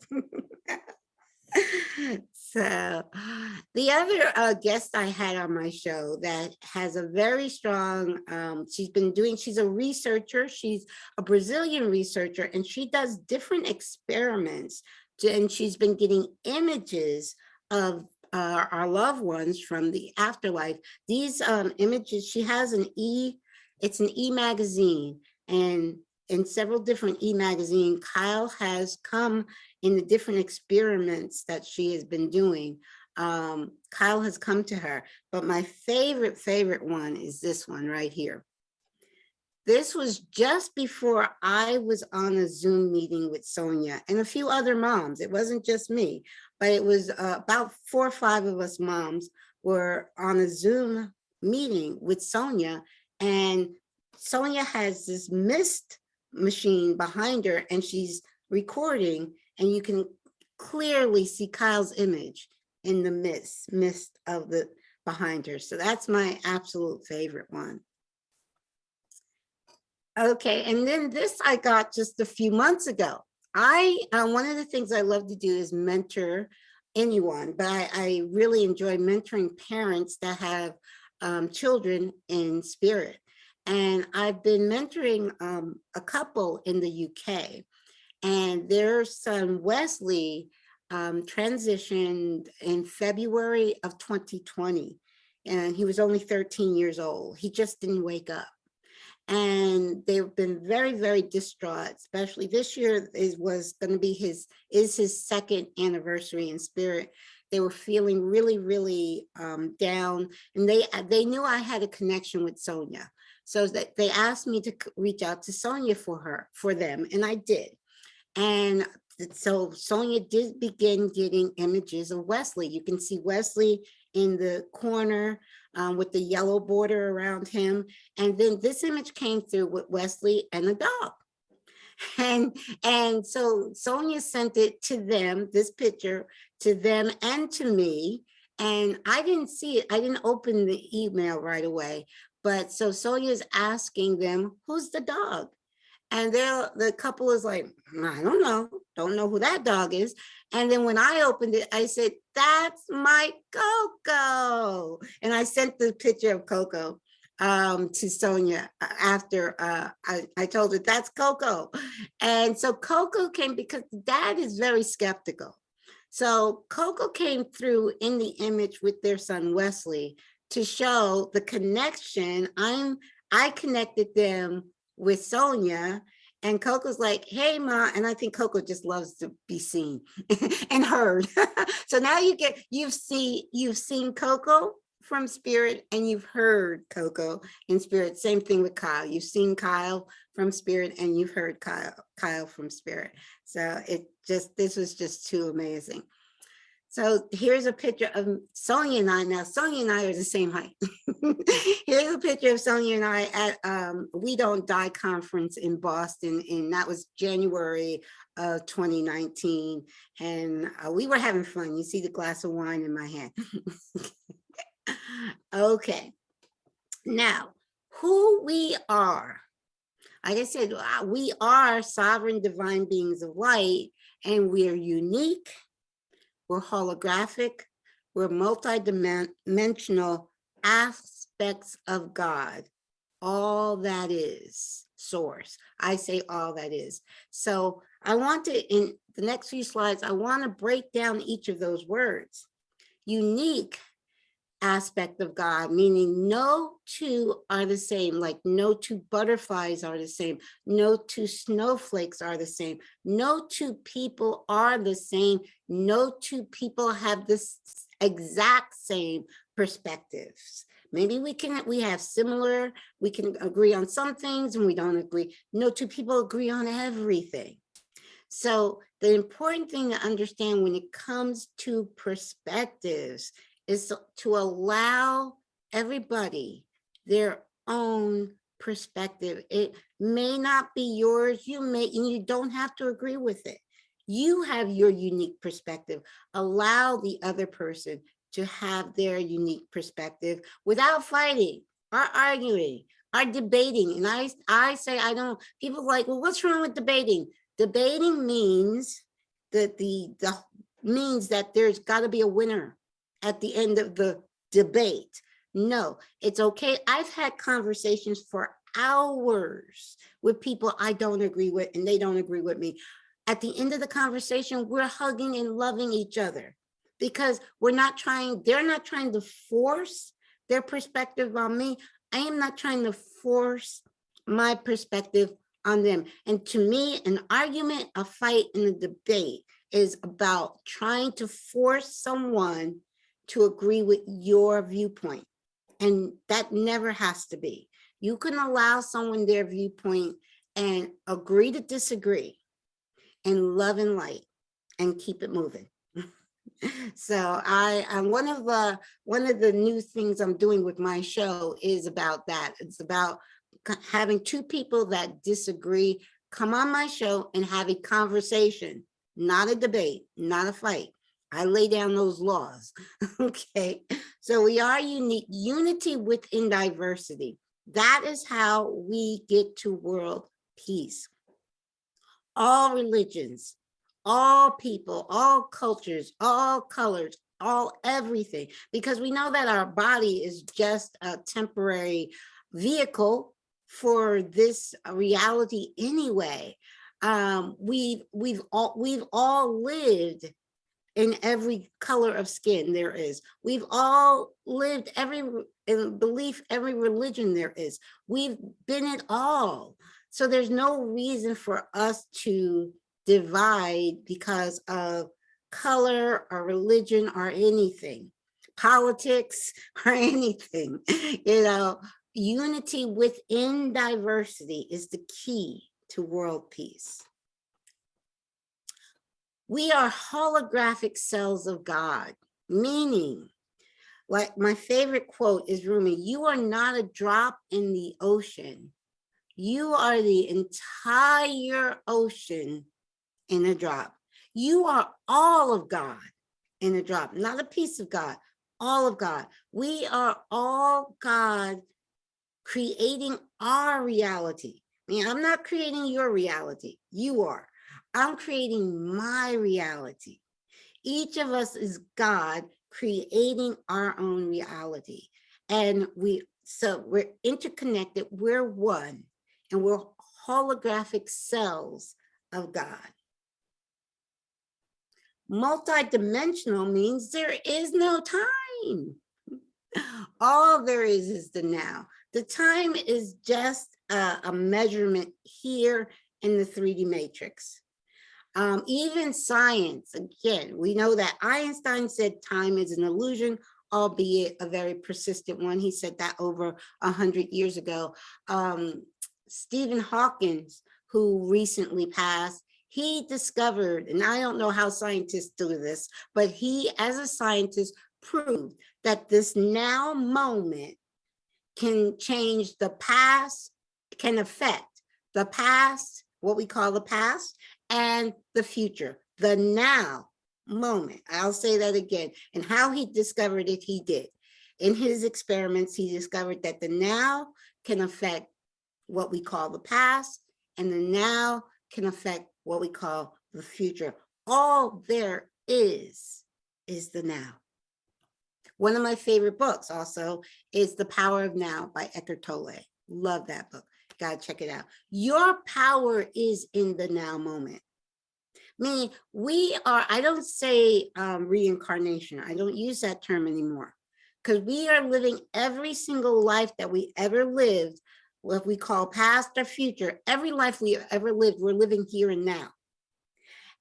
So the other guest I had on my show that has a very strong, she's a researcher, she's a Brazilian researcher, and she does different experiments, and she's been getting images of our loved ones from the afterlife. These images, she has it's an e-magazine, and in several different e-magazine, Kyle has come in the different experiments that she has been doing. Kyle has come to her, but my favorite one is this one right here. This was just before I was on a Zoom meeting with Sonia and a few other moms. It wasn't just me, but it was about 4 or 5 of us moms were on a Zoom meeting with Sonia, and Sonia has this mist machine behind her and she's recording, and you can clearly see Kyle's image in the mist of the behind her. So that's my absolute favorite one. Okay, and then this I got just a few months ago. One of the things I love to do is mentor anyone, but I really enjoy mentoring parents that have children in spirit. And I've been mentoring a couple in the UK, and their son Wesley transitioned in February of 2020, and he was only 13 years old. He just didn't wake up. And they've been very, very distraught, especially this year is his second anniversary in spirit. They were feeling really, really down, and they knew I had a connection with Sonia. So that they asked me to reach out to Sonia for them, and I did. And so Sonia did begin getting images of Wesley. You can see Wesley in the corner with the yellow border around him. And then this image came through with Wesley and a dog. And so Sonia sent it to them, this picture, to them and to me. And I didn't see it. I didn't open the email right away. But so Sonia's asking them, who's the dog? And the couple is like, I don't know who that dog is. And then when I opened it, I said, that's my Coco. And I sent the picture of Coco to Sonia after I told her that's Coco. And so Coco came because Dad is very skeptical. So Coco came through in the image with their son Wesley to show the connection. I connected them with Sonia, and Coco's like, hey, Ma. And I think Coco just loves to be seen and heard. So now you've seen Coco from spirit, and you've heard Coco in spirit. Same thing with Kyle. You've seen Kyle from spirit, and you've heard Kyle from spirit. So this was just too amazing. So here's a picture of Sonia and I. Now, Sonia and I are the same height. Here's a picture of Sonia and I at We Don't Die conference in Boston, and that was January of 2019. And we were having fun. You see the glass of wine in my hand. Okay. Now, who we are. Like I said, we are sovereign divine beings of light, and we are unique. We're holographic, we're multidimensional aspects of God. All that is source. I say all that is. So I want to, in the next few slides, I want to break down each of those words. Unique aspect of God, meaning no two are the same, like no two butterflies are the same, no two snowflakes are the same, no two people are the same, no two people have this exact same perspectives. Maybe we have similar, we can agree on some things and we don't agree. No two people agree on everything. So the important thing to understand when it comes to perspectives is to allow everybody their own perspective. It may not be yours. You don't have to agree with it. You have your unique perspective. Allow the other person to have their unique perspective without fighting or arguing or debating. And I say, I don't, people are like, well, what's wrong with debating? Debating means that means that there's got to be a winner at the end of the debate. No, it's okay. I've had conversations for hours with people I don't agree with, and they don't agree with me. At the end of the conversation, we're hugging and loving each other because they're not trying to force their perspective on me. I am not trying to force my perspective on them. And to me, an argument, a fight, and a debate is about trying to force someone to agree with your viewpoint. And that never has to be. You can allow someone their viewpoint and agree to disagree and love and light and keep it moving. So I'm one of the new things I'm doing with my show is about that. It's about having two people that disagree come on my show and have a conversation, not a debate, not a fight. I lay down those laws. Okay, so we are unique, unity within diversity. That is how we get to world peace. All religions, all people, all cultures, all colors, all everything, because we know that our body is just a temporary vehicle for this reality anyway. We've all lived in every color of skin there is. We've all lived every belief, every religion there is. We've been it all. So there's no reason for us to divide because of color or religion or anything, politics or anything. You know, unity within diversity is the key to world peace. We are holographic cells of God, meaning, like my favorite quote is Rumi, you are not a drop in the ocean. You are the entire ocean in a drop. You are all of God in a drop, not a piece of God, all of God. We are all God creating our reality. I mean, I'm not creating your reality, you are. I'm creating my reality. Each of us is God creating our own reality. And we're interconnected, we're one, and we're holographic cells of God. Multidimensional means there is no time. All there is the now. The time is just a measurement here in the 3D matrix. Even science, again, we know that Einstein said time is an illusion, albeit a very persistent one. He said that over 100 years ago. Stephen Hawking, who recently passed, he discovered, and I don't know how scientists do this, but he, as a scientist, proved that this now moment can change the past, can affect the past, what we call the past, and the future, the now moment. I'll say that again. And how he discovered it, he did. In his experiments, he discovered that the now can affect what we call the past, and the now can affect what we call the future. All there is the now. One of my favorite books also is The Power of Now by Eckhart Tolle. Love that book. Gotta check it out. Your power is in the now moment. Meaning we are, I don't say reincarnation. I don't use that term anymore, because we are living every single life that we ever lived, what we call past or future. Every life we ever lived, we're living here and now.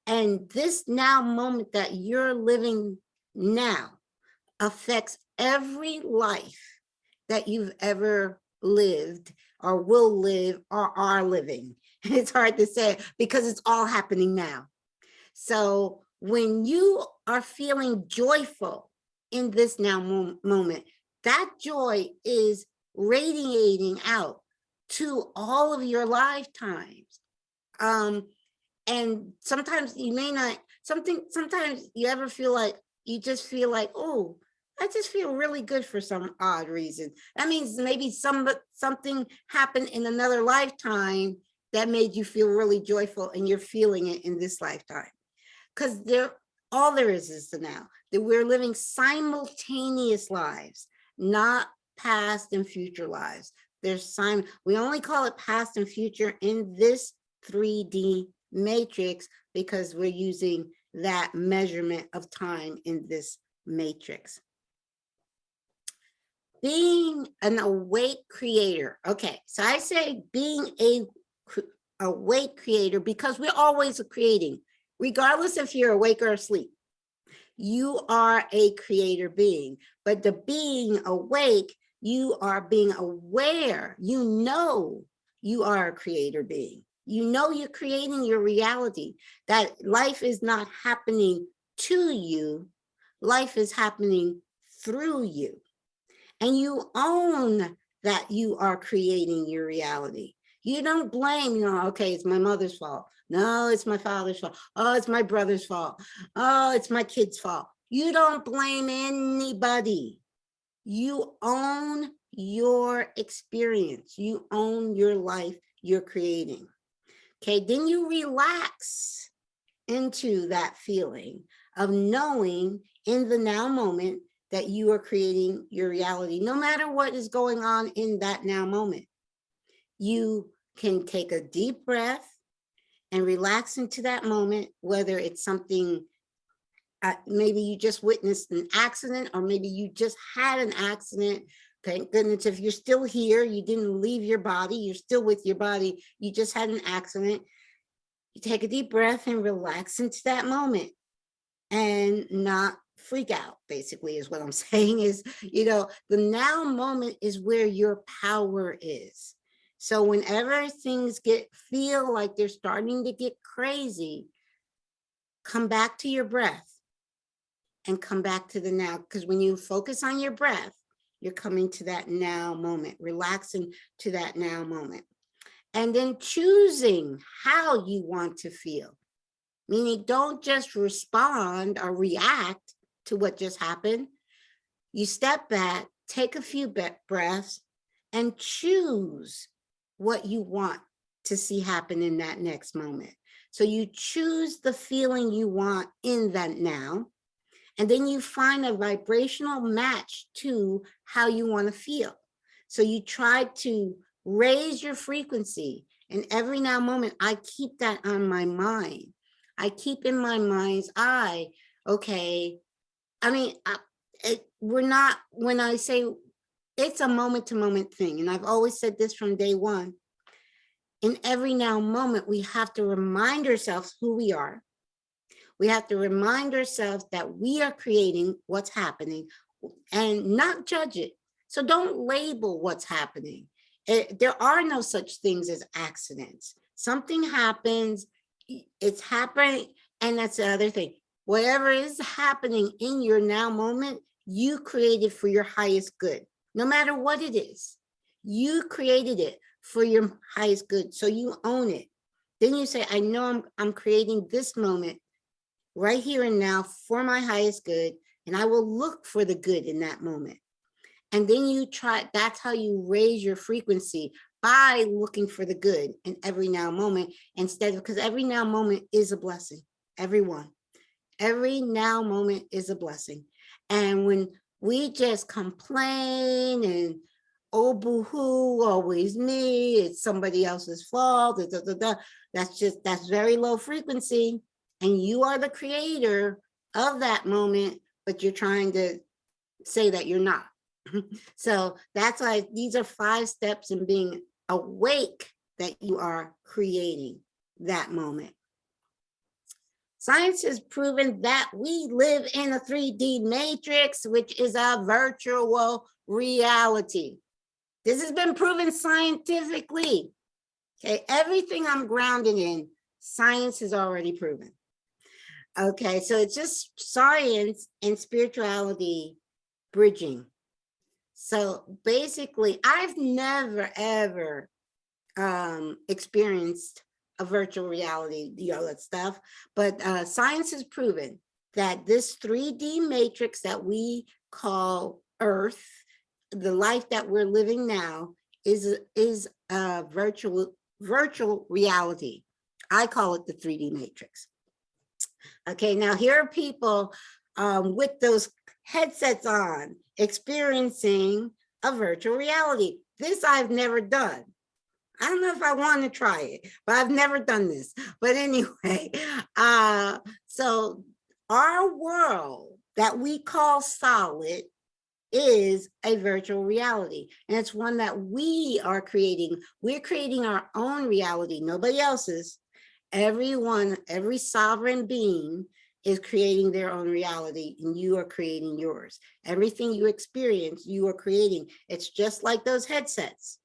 And this now moment that you're living now affects every life that you've ever lived or will live or are living. It's hard to say because it's all happening now. So when you are feeling joyful in this now moment, that joy is radiating out to all of your lifetimes. And sometimes you may not, sometimes you ever feel like, you just feel like, oh, I just feel really good for some odd reason. That means maybe something happened in another lifetime that made you feel really joyful, and you're feeling it in this lifetime. Because all there is the now. That we're living simultaneous lives, not past and future lives. We only call it past and future in this 3D matrix because we're using that measurement of time in this matrix. Being an awake creator. Okay, so I say being a awake creator because we're always creating, regardless if you're awake or asleep. You are a creator being, but the being awake, you are being aware. You know you are a creator being. You know you're creating your reality, that life is not happening to you, life is happening through you. And you own that you are creating your reality. You don't blame, okay, it's my mother's fault. No, it's my father's fault. Oh, it's my brother's fault. Oh, it's my kid's fault. You don't blame anybody. You own your experience. You own your life you're creating. Okay, then you relax into that feeling of knowing in the now moment that you are creating your reality, no matter what is going on in that now moment. You can take a deep breath and relax into that moment, whether it's something, maybe you just witnessed an accident, or maybe you just had an accident. Thank goodness, if you're still here, you didn't leave your body, you're still with your body, you just had an accident. You take a deep breath and relax into that moment and not freak out, basically, is what I'm saying. Is, the now moment is where your power is. So whenever things feel like they're starting to get crazy, come back to your breath and come back to the now. Because when you focus on your breath, you're coming to that now moment, relaxing to that now moment. And then choosing how you want to feel. Meaning, don't just respond or react to what just happened. You step back, take a few breaths, and choose what you want to see happen in that next moment. So you choose the feeling you want in that now, and then you find a vibrational match to how you want to feel. So you try to raise your frequency, and every now moment, I keep that on my mind. I keep in my mind's eye, okay, I mean, we're not, when I say it's a moment to moment thing, and I've always said this from day one, in every now moment, we have to remind ourselves who we are. We have to remind ourselves that we are creating what's happening and not judge it. So don't label what's happening. There are no such things as accidents. Something happens, it's happening, and that's the other thing. Whatever is happening in your now moment, you created for your highest good, no matter what it is. You created it for your highest good, so you own it. Then you say, I know I'm creating this moment right here and now for my highest good, and I will look for the good in that moment. And then you try, that's how you raise your frequency, by looking for the good in every now moment, instead of, because every now moment is a blessing, everyone. Every now moment is a blessing. And when we just complain and, oh, boo-hoo, always me, it's somebody else's fault, that's very low frequency. And you are the creator of that moment, but you're trying to say that you're not. So that's why these are 5 steps in being awake, that you are creating that moment. Science has proven that we live in a 3D matrix, which is a virtual reality. This has been proven scientifically. Okay, everything I'm grounded in, science has already proven. Okay, so it's just science and spirituality bridging. So basically, I've never, ever experienced a virtual reality, that stuff, but science has proven that this 3D matrix that we call Earth, the life that we're living now, is a virtual reality. I call it the 3D matrix. Okay, now here are people with those headsets on, experiencing a virtual reality. This I've never done. I don't know if I want to try it, but I've never done this. But anyway, so our world that we call solid is a virtual reality. And it's one that we are creating. We're creating our own reality, nobody else's. Everyone, every sovereign being is creating their own reality, and you are creating yours. Everything you experience, you are creating. It's just like those headsets.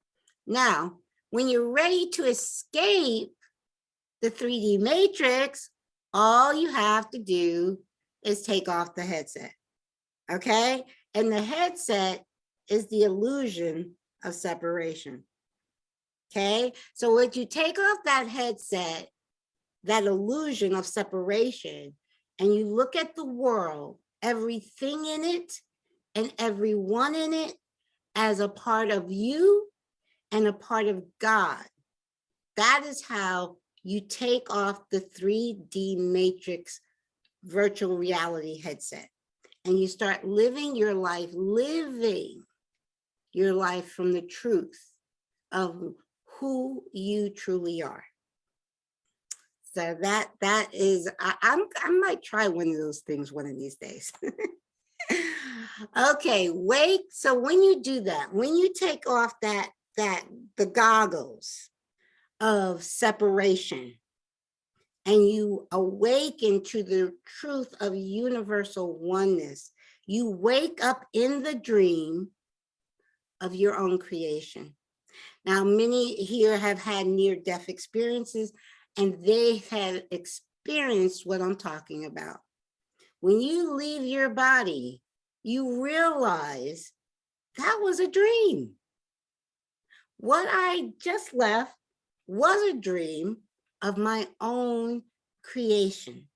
Now, when you're ready to escape the 3D matrix, all you have to do is take off the headset, okay? And the headset is the illusion of separation, okay? So when you take off that headset, that illusion of separation, and you look at the world, everything in it and everyone in it as a part of you and a part of God. That is how you take off the 3D matrix virtual reality headset, and you start living your life from the truth of who you truly are. So that is, I might try one of those things one of these days. Okay, wait. So when you do that, when you take off the goggles of separation, and you awaken to the truth of universal oneness, you wake up in the dream of your own creation. Now, many here have had near-death experiences, and they have experienced what I'm talking about. When you leave your body, you realize that was a dream. What I just left was a dream of my own creation.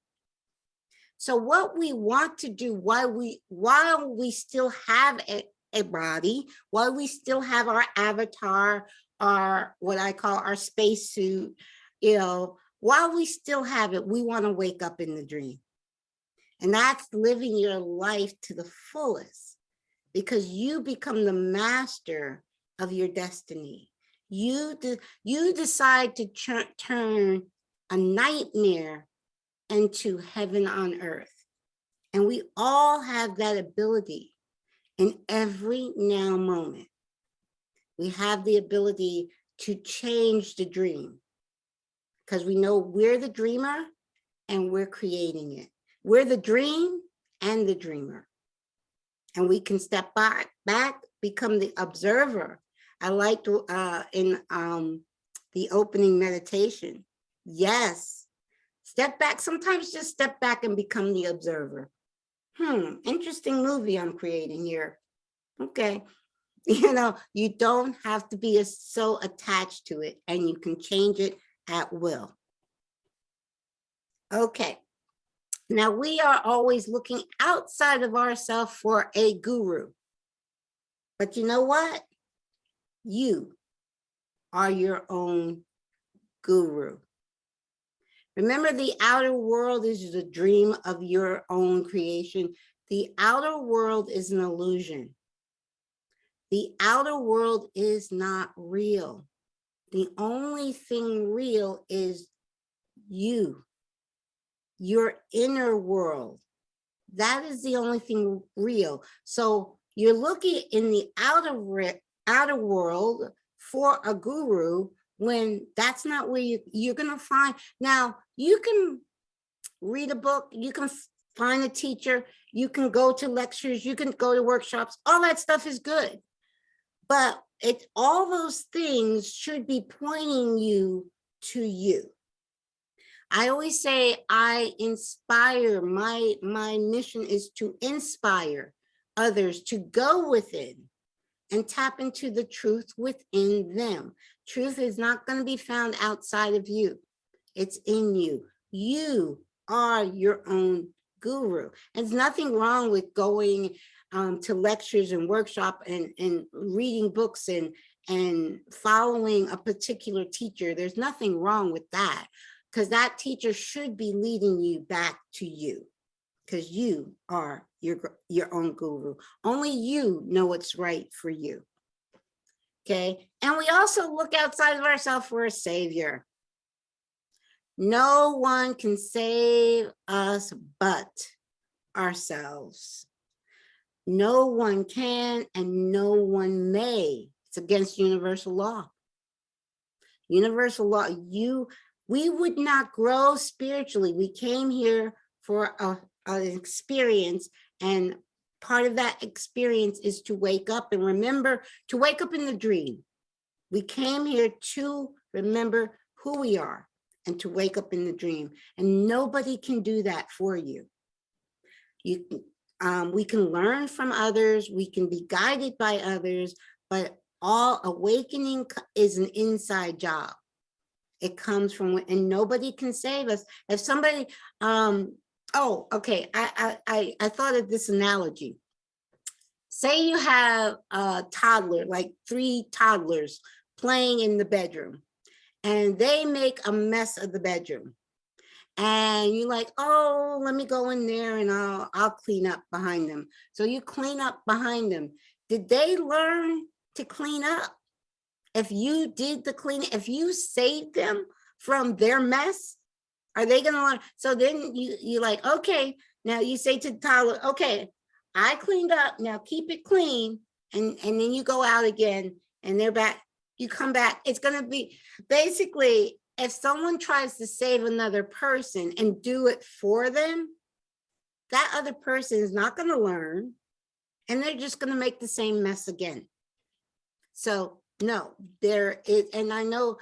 So what we want to do while we still have a body, while we still have our avatar, our what I call our spacesuit, while we still have it, we want to wake up in the dream. And that's living your life to the fullest, because you become the master of your destiny. You decide to turn a nightmare and to heaven on earth. And we all have that ability in every now moment. We have the ability to change the dream because we know we're the dreamer and we're creating it. We're the dream and the dreamer. And we can step back, become the observer. I liked in the opening meditation. Yes, step back. Sometimes just step back and become the observer. Interesting movie I'm creating here. Okay. You know, you don't have to be so attached to it, and you can change it at will. Okay. Now we are always looking outside of ourselves for a guru. But you know what? You are your own guru. Remember, the outer world is the dream of your own creation. The outer world is an illusion. The outer world is not real. The only thing real is you, your inner world. That is the only thing real. So you're looking in the outer world for a guru when that's not where you're going to find. Now, you can read a book, you can find a teacher, you can go to lectures, you can go to workshops. All that stuff is good. But all those things should be pointing you to you. I always say I inspire. My mission is to inspire others to go within and tap into the truth within them. Truth is not going to be found outside of you. It's in you. You are your own guru. And there's nothing wrong with going to lectures and workshop and reading books and following a particular teacher. There's nothing wrong with that, because that teacher should be leading you back to you, because you are your own guru. Only you know what's right for you. Okay. And we also look outside of ourselves for a savior. No one can save us but ourselves. No one can and no one may. It's against universal law. Universal law, we would not grow spiritually. We came here for an experience, and part of that experience is to wake up and remember, to wake up in the dream. We came here to remember who we are and to wake up in the dream, and nobody can do that for you. We can learn from others, we can be guided by others, but all awakening is an inside job. It comes from, and nobody can save us. If somebody, oh, okay, I thought of this analogy. Say you have a toddler, like 3 toddlers playing in the bedroom, and they make a mess of the bedroom. And you're like, oh, let me go in there and I'll clean up behind them. So you clean up behind them. Did they learn to clean up? If you did the cleaning, if you saved them from their mess, are they going to learn? So then you're like, okay, now you say to the toddler, okay, I cleaned up, now keep it clean. And then you go out again and they're back. You come back. It's going to be basically, if someone tries to save another person and do it for them, that other person is not going to learn, and they're just going to make the same mess again. So no, there is, and I know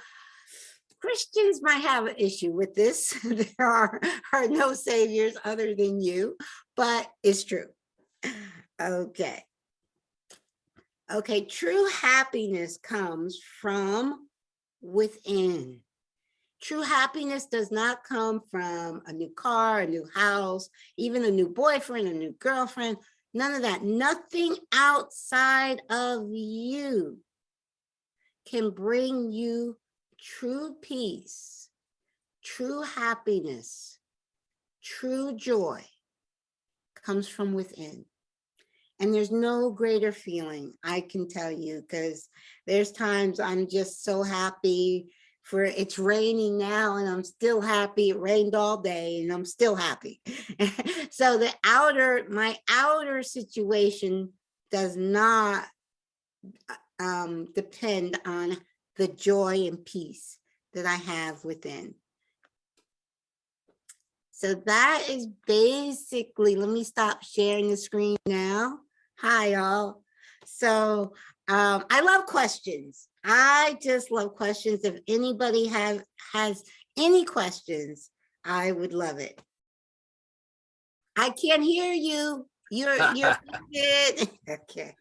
Christians might have an issue with this. There are no saviors other than you, but it's true. Okay. Okay, true happiness comes from within. True happiness does not come from a new car, a new house, even a new boyfriend, a new girlfriend, none of that. Nothing outside of you can bring you true peace, true happiness, true joy. Comes from within. And there's no greater feeling, I can tell you, because there's times I'm just so happy for it's raining now and I'm still happy. It rained all day and I'm still happy. So my outer situation does not depend on the joy and peace that I have within. So that is basically, let me stop sharing the screen now. Hi, y'all. So I love questions. I just love questions. If anybody has any questions, I would love it. I can't hear you. You're good. Okay.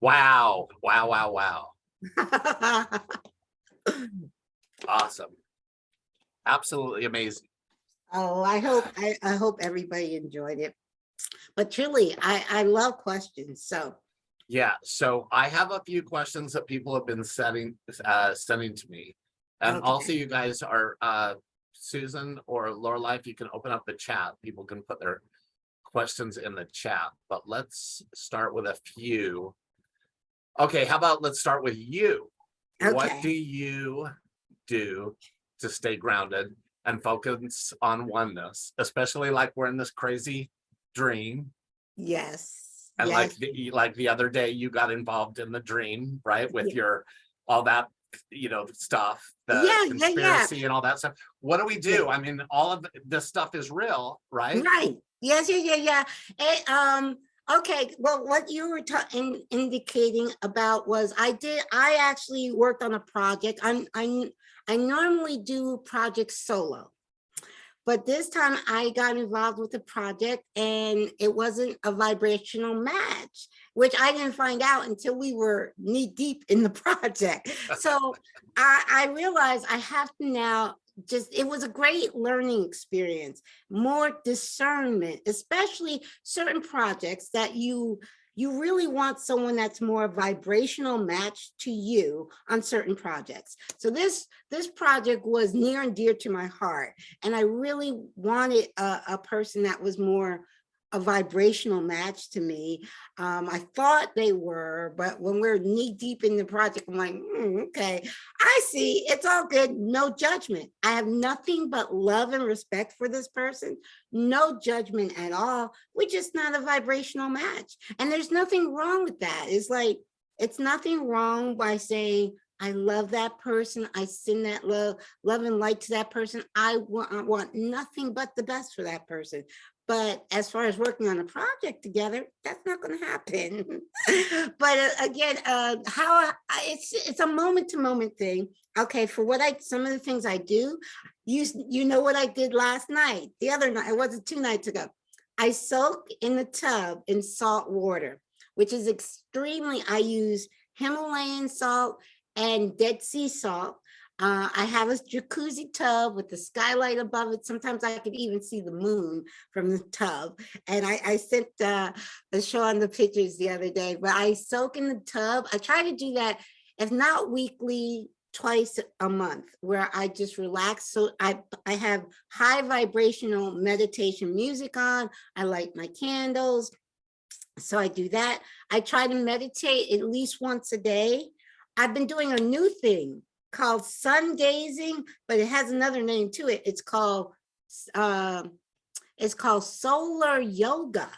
Wow. Awesome. Absolutely amazing. Oh, I hope everybody enjoyed it. But truly, I love questions. So Yeah, so I have a few questions that people have been sending to me. And Okay. also you guys are Susan or Lorelei, if you can open up the chat, people can put their questions in the chat. But let's start with a few. Okay, how about let's start with you. What Okay. do you do to stay grounded and focus on oneness, especially like we're in this crazy dream? Yes. And yes. like the other day, you got involved in the dream, right? With Yeah. your all that, stuff, the Yeah. conspiracy and all that stuff. What do we do? Yeah. I mean, all of this stuff is real, right? Right. Yes. Yeah. Okay. Well, what you were indicating about was I actually worked on a project. I normally do projects solo. But this time I got involved with the project and it wasn't a vibrational match, which I didn't find out until we were knee deep in the project. So I realized I have to now it was a great learning experience, more discernment, especially certain projects that you really want someone that's more vibrational match to you on certain projects. So this project was near and dear to my heart. And I really wanted a person that was more a vibrational match to me. I thought they were, but when we're knee deep in the project, I'm like, okay, I see, it's all good, no judgment. I have nothing but love and respect for this person, no judgment at all. We're just not a vibrational match. And there's nothing wrong with that. It's nothing wrong by saying, I love that person. I send that love and light to that person. I want nothing but the best for that person. But as far as working on a project together, that's not going to happen. But again, it's a moment to moment thing. Okay, for some of the things I do, you know what I did last night, the other night, it wasn't 2 nights ago. I soak in the tub in salt water, which is I use Himalayan salt and Dead Sea salt. I have a jacuzzi tub with the skylight above it. Sometimes I can even see the moon from the tub. And I sent Shaun the pictures the other day, but I soak in the tub. I try to do that, if not weekly, twice a month, where I just relax. So I have high vibrational meditation music on. I light my candles. So I do that. I try to meditate at least once a day. I've been doing a new thing called sun gazing, but it has another name to it. It's called solar yoga.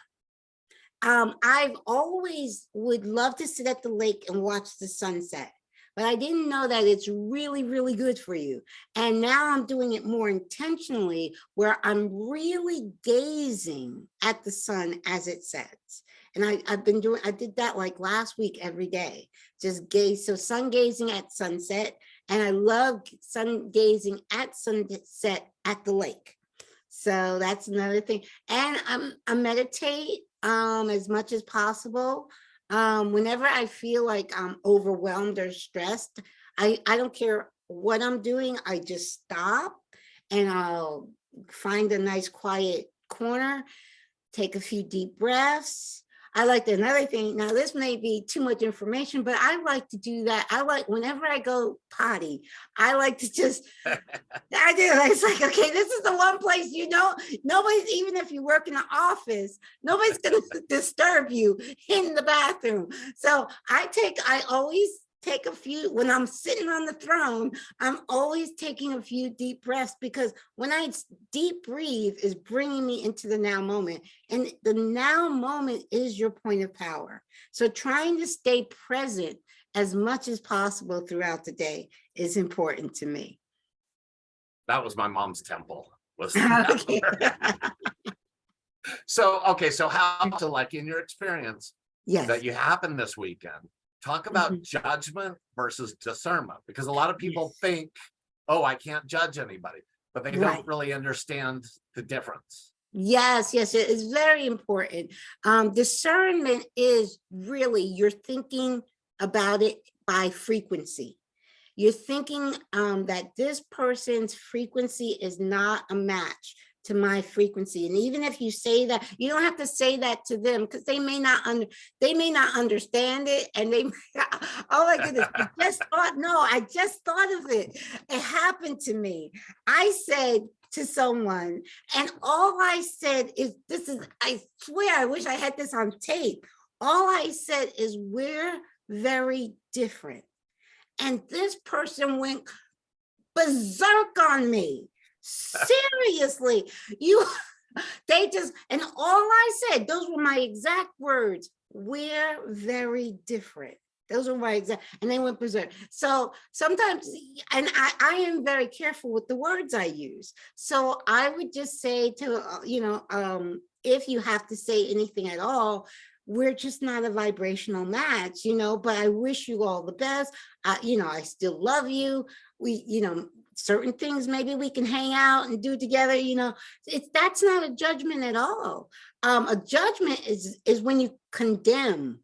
I've always would love to sit at the lake and watch the sunset, but I didn't know that it's really, really good for you. And now I'm doing it more intentionally, where I'm really gazing at the sun as it sets. And I did that like last week every day, just gaze. So sun gazing at sunset. And I love sun gazing at sunset at the lake. So that's another thing. And I meditate as much as possible. Whenever I feel like I'm overwhelmed or stressed, I don't care what I'm doing. I just stop and I'll find a nice quiet corner, take a few deep breaths. I like another thing. Now, this may be too much information, but I like to do that. I like whenever I go potty, I like to just, I do. It's like, okay, this is the one place, nobody's, even if you work in an office, nobody's going to disturb you in the bathroom. So I always take a few, when I'm sitting on the throne, I'm always taking a few deep breaths, because when I deep breathe is bringing me into the now moment, and the now moment is your point of power. So trying to stay present as much as possible throughout the day is important to me. That was my mom's temple. Was Okay. So, okay, so how to, like, in your experience Yes. that you happened this weekend, talk about judgment versus discernment, because a lot of people think, oh, I can't judge anybody, but they don't really understand the difference. Yes, yes, it is very important. Discernment is really, you're thinking about it by frequency. You're thinking that this person's frequency is not a match to my frequency. And even if you say that, you don't have to say that to them, because they may not understand it. And they, oh my goodness, I just thought of it. It happened to me. I said to someone, and all I said is, I swear, I wish I had this on tape. All I said is, we're very different. And this person went berserk on me. Seriously, and all I said, those were my exact words. We're very different. Those were my exact, and they went berserk. So sometimes, and I am very careful with the words I use. So I would just say to, if you have to say anything at all, we're just not a vibrational match, but I wish you all the best. I still love you. Certain things maybe we can hang out and do together, that's not a judgment at all. A judgment is when you condemn.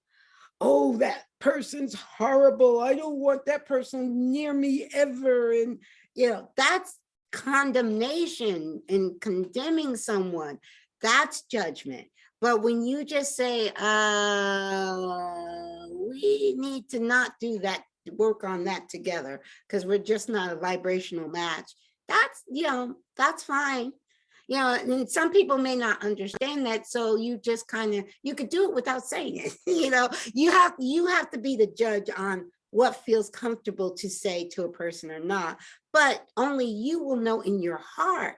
Oh, that person's horrible. I don't want that person near me ever. And, that's condemnation and condemning someone. That's judgment. But when you just say, we need to not do that, work on that together, because we're just not a vibrational match, that's fine. And some people may not understand that, so you just you could do it without saying it. You have to be the judge on what feels comfortable to say to a person or not, but only you will know in your heart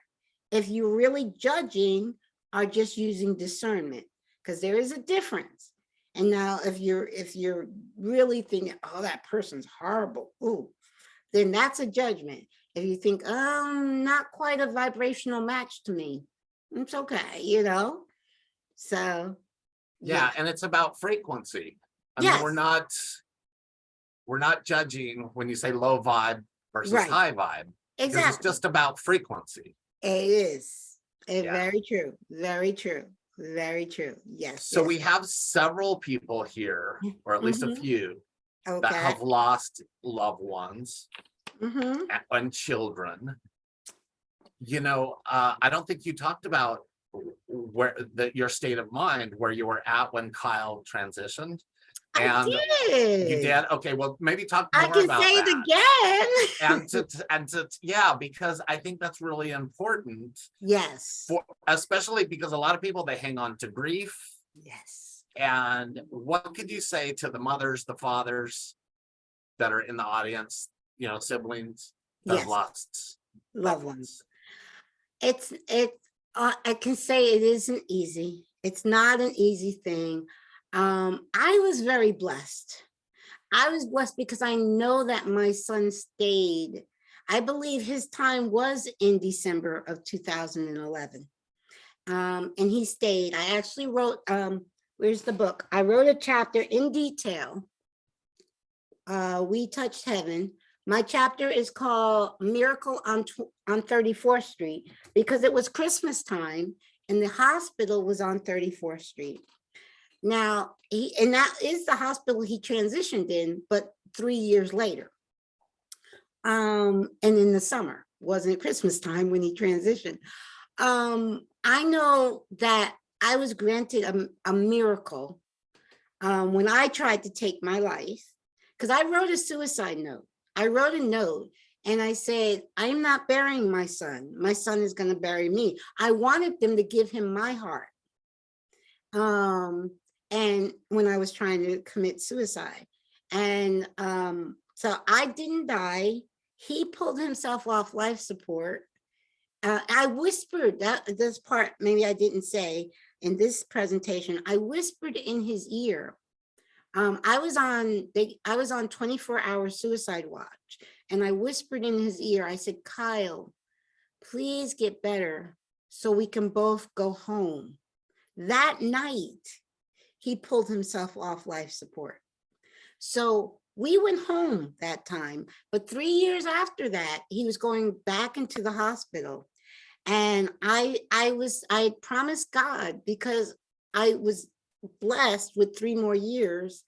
if you're really judging or just using discernment, because there is a difference. And now if you're really thinking, oh, that person's horrible, ooh, then that's a judgment. If you think, not quite a vibrational match to me, it's okay, So Yeah, and it's about frequency. I Yes. mean, we're not judging when you say low vibe versus high vibe. Because exactly, it's just about frequency. it is. Yeah. Very true. Very true. Very true. Yes. So yes. we have several people here, or at least a few, that Okay. have lost loved ones Mhm. and children. I don't think you talked about your state of mind where you were at when Kyle transitioned. And I did. you did? Okay, well, maybe talk more I can about say that. it again. Yeah, because I think that's really important. Yes. Especially because a lot of people, they hang on to grief. Yes. And what could you say to the mothers, the fathers that are in the audience, siblings that have lost loved ones? I can say it isn't easy. It's not an easy thing. I was very blessed. I was blessed because I know that my son stayed. I believe his time was in December of 2011. And he stayed. I actually wrote, where's the book? I wrote a chapter in detail. We Touched Heaven. My chapter is called Miracle on 34th Street, because it was Christmas time and the hospital was on 34th Street. Now, and that is the hospital he transitioned in, but 3 years later. And in the summer, wasn't Christmas time when he transitioned. I know that I was granted a miracle when I tried to take my life, because I wrote a suicide note. I wrote a note and I said, I'm not burying my son. My son is going to bury me. I wanted them to give him my heart. And when I was trying to commit suicide, And so I didn't die. He pulled himself off life support. I whispered, this part maybe I didn't say in this presentation, I whispered in his ear. I was on 24-hour suicide watch, and I whispered in his ear, I said, Kyle, please get better so we can both go home. That night, he pulled himself off life support. So we went home that time, but 3 years after that, he was going back into the hospital. And I promised God, because I was blessed with 3 more years.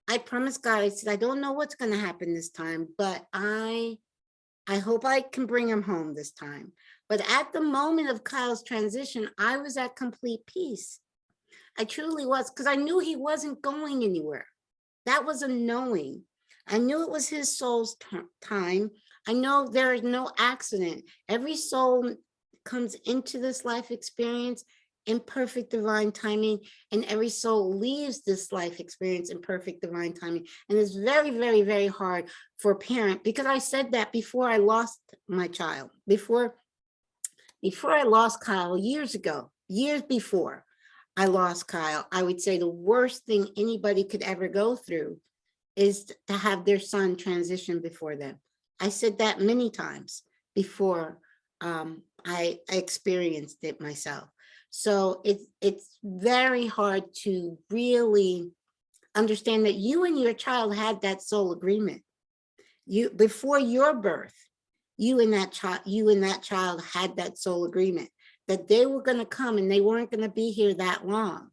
I promised God, I said, I don't know what's going to happen this time, but I hope I can bring him home this time. But at the moment of Kyle's transition, I was at complete peace. I truly was, because I knew he wasn't going anywhere. That was a knowing. I knew it was his soul's time. I know there is no accident. Every soul comes into this life experience in perfect divine timing, and every soul leaves this life experience in perfect divine timing. And it's very, very, very hard for a parent, because I said that before I lost my child, before I lost Kyle years ago, years before I lost Kyle, I would say the worst thing anybody could ever go through is to have their son transition before them. I said that many times before I experienced it myself. So it's very hard to really understand that you and your child had that soul agreement. You, before your birth, you and that child had that soul agreement that they were going to come and they weren't going to be here that long,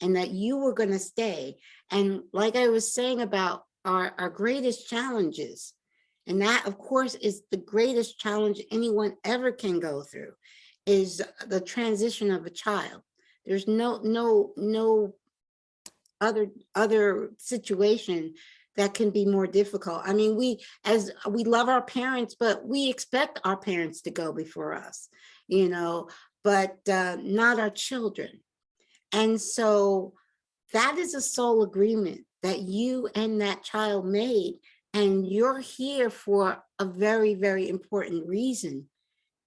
and that you were going to stay. And like I was saying about our greatest challenges, and that of course is the greatest challenge anyone ever can go through, is the transition of a child. There's no other situation that can be more difficult. I mean, we love our parents, but we expect our parents to go before us, you know, but not our children. And so that is a soul agreement that you and that child made. And you're here for a very, very important reason,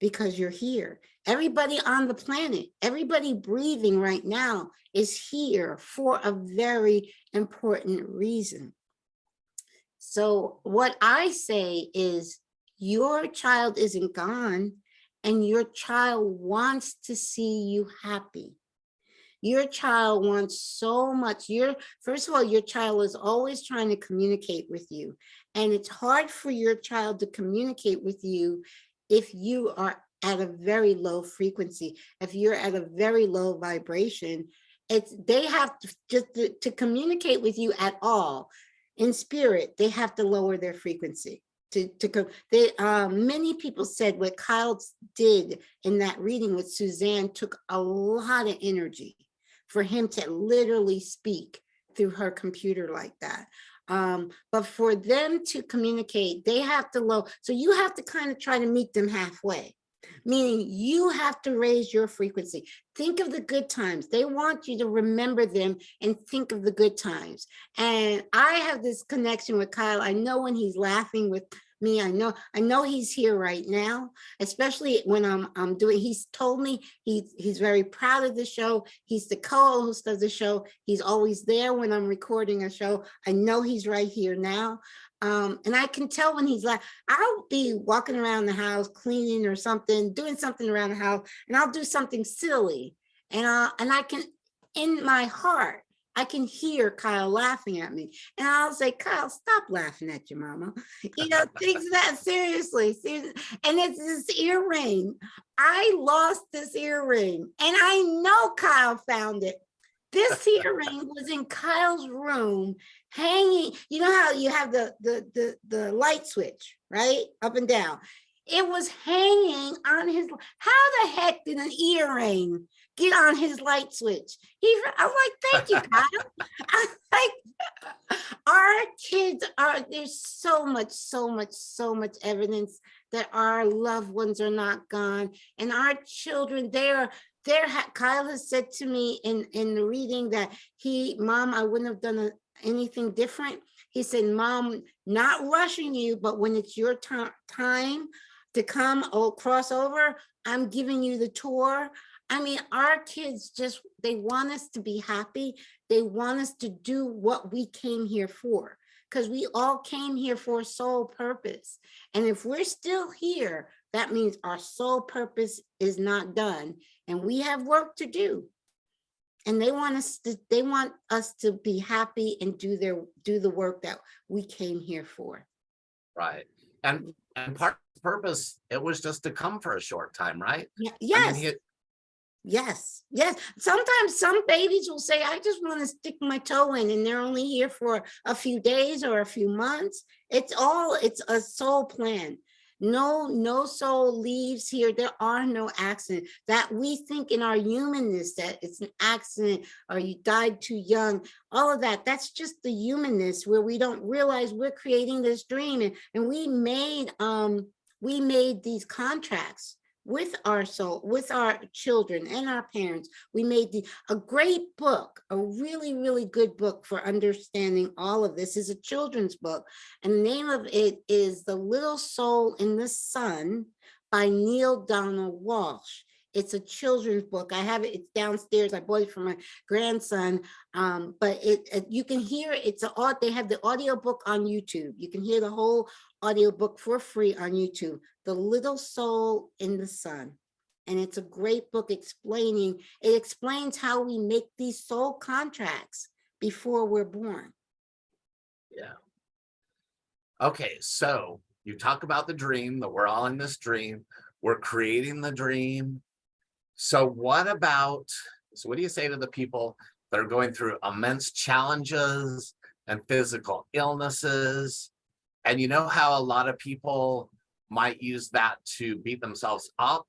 because you're here. Everybody on the planet, everybody breathing right now is here for a very important reason. So what I say is, your child isn't gone, and your child wants to see you happy. Your child wants so much. First of all, your child is always trying to communicate with you. And it's hard for your child to communicate with you if you are at a very low frequency, if you're at a very low vibration. They have to, just to communicate with you at all in spirit, they have to lower their frequency. Many people said what Kyle did in that reading with Suzanne took a lot of energy for him to literally speak through her computer like that. But for them to communicate, they have to low. So you have to kind of try to meet them halfway, meaning you have to raise your frequency. Think of the good times. They want you to remember them and think of the good times. And I have this connection with Kyle. I know when he's laughing with me, I know he's here right now, especially when I'm doing, he's told me he's very proud of the show. He's the co-host of the show. He's always there when I'm recording a show. I know he's right here now. And I can tell when he's like, I'll be walking around the house, cleaning or something, doing something around the house, and I'll do something silly. And I can, in my heart, I can hear Kyle laughing at me. And I'll say, Kyle, stop laughing at your mama. You know, things that seriously. And it's this earring. I lost this earring, and I know Kyle found it. This earring was in Kyle's room, hanging. You know how you have the light switch, right? Up and down. It was hanging on his, how the heck did an earring get on his light switch? I'm like, thank you, Kyle. I'm like, our kids there's so much evidence that our loved ones are not gone. And our children, Kyle has said to me in the reading that Mom, I wouldn't have done anything different. He said, Mom, not rushing you, but when it's your time to come or cross over, I'm giving you the tour. I mean, our kids just, they want us to be happy. They want us to do what we came here for, because we all came here for a soul purpose. And if we're still here, that means our soul purpose is not done and we have work to do. And they want us to be happy and do the work that we came here for. Right. And part of the purpose, it was just to come for a short time, right? Yeah. I Yes. mean, Yes. Sometimes some babies will say, I just want to stick my toe in, and they're only here for a few days or a few months. It's a soul plan. No soul leaves here. There are no accidents. That we think in our humanness that it's an accident or you died too young, all of that, that's just the humanness where we don't realize we're creating this dream. And we made these contracts with our soul, with our children and our parents. We made a great book, a really, really good book for understanding all of this. Is a children's book. And the name of it is The Little Soul in the Sun by Neil Donald Walsh. It's a children's book. I have it, it's downstairs. I bought it for my grandson. But you can hear they have the audiobook on YouTube. You can hear the whole audiobook for free on YouTube. The Little Soul in the Sun. And it's a great book it explains how we make these soul contracts before we're born. yeah. Okay, so you talk about the dream, that we're all in this dream, we're creating the dream. So what do you say to the people that are going through immense challenges and physical illnesses? And you know how a lot of people might use that to beat themselves up,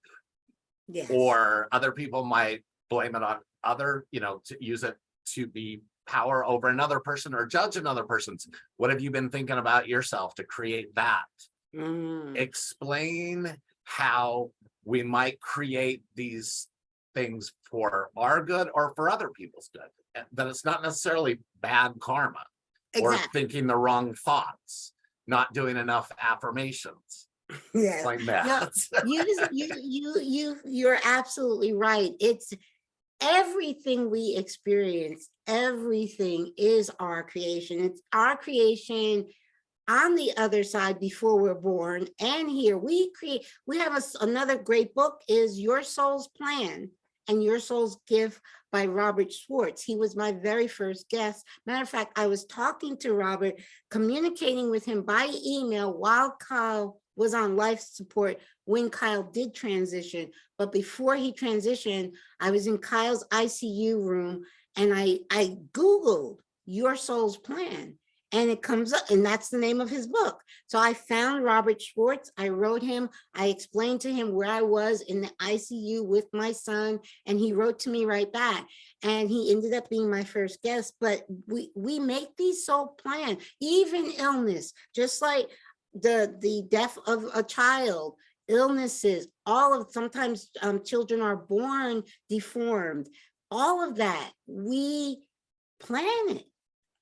Yes. or other people might blame it on to use it to be power over another person or judge another person's. What have you been thinking about yourself to create that? Explain how we might create these things for our good or for other people's good. That it's not necessarily bad karma. Or thinking the wrong thoughts, not doing enough affirmations. Yeah. Like that. You're absolutely right. It's everything we experience. Everything is our creation. It's our creation on the other side before we're born. And here we have another great book is Your Soul's Plan and Your Soul's Gift by Robert Schwartz. He was my very first guest. Matter of fact, I was talking to Robert, communicating with him by email while Kyle was on life support when Kyle did transition. But before he transitioned, I was in Kyle's ICU room and I Googled Your Soul's Plan. And it comes up, and that's the name of his book. So I found Robert Schwartz. I wrote him. I explained to him where I was in the ICU with my son, and he wrote to me right back. And he ended up being my first guest. But we make these soul plans, even illness, just like the death of a child, illnesses, sometimes children are born deformed. All of that, we plan it.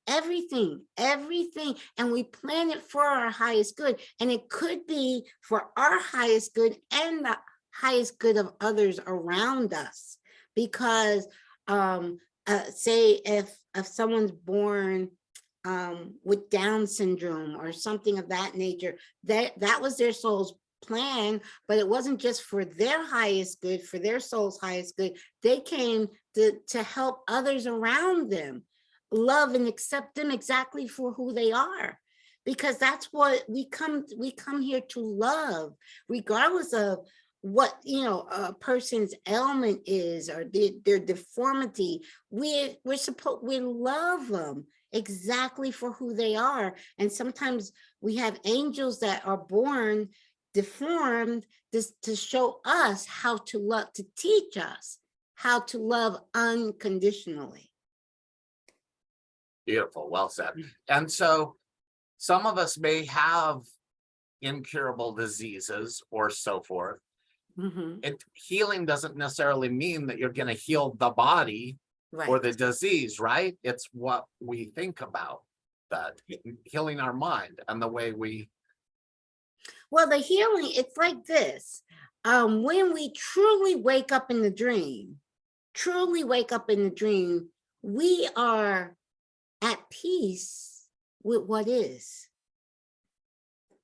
Everything, and we plan it for our highest good, and it could be for our highest good and the highest good of others around us. Because say if someone's born with Down syndrome or something of that nature, that was their soul's plan, but it wasn't just for their highest good, for their soul's highest good. They came to help others around them love and accept them exactly for who they are, because that's what we come here to love, regardless of what a person's ailment is or their deformity. We love them exactly for who they are. And sometimes we have angels that are born deformed to show us how to love, to teach us how to love unconditionally. Beautiful, well said. And so some of us may have incurable diseases or so forth. Healing doesn't necessarily mean that you're going to heal the body or the disease, right? It's what we think about that, healing our mind and the way we. Well, the healing, it's like this. When we truly wake up in the dream, we are at peace with what is.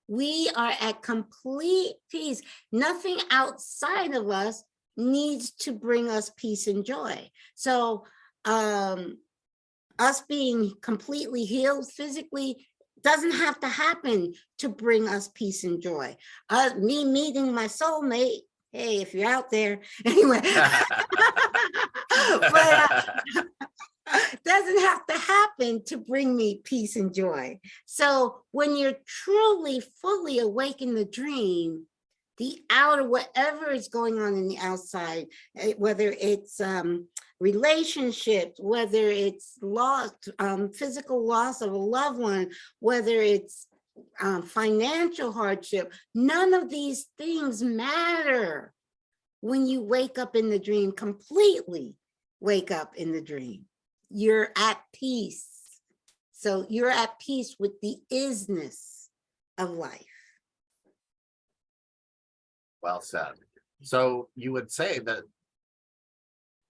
We are at complete peace. Nothing outside of us needs to bring us peace and joy. So us being completely healed physically doesn't have to happen to bring us peace and joy. Me meeting my soulmate, hey, if you're out there, anyway. But doesn't have to happen to bring me peace and joy. So when you're truly fully awake in the dream, the outer, whatever is going on in the outside, whether it's relationships, whether it's loss, physical loss of a loved one, whether it's financial hardship, none of these things matter when you wake up in the dream, completely wake up in the dream. You're at peace. So you're at peace with the isness of life. Well said. So you would say that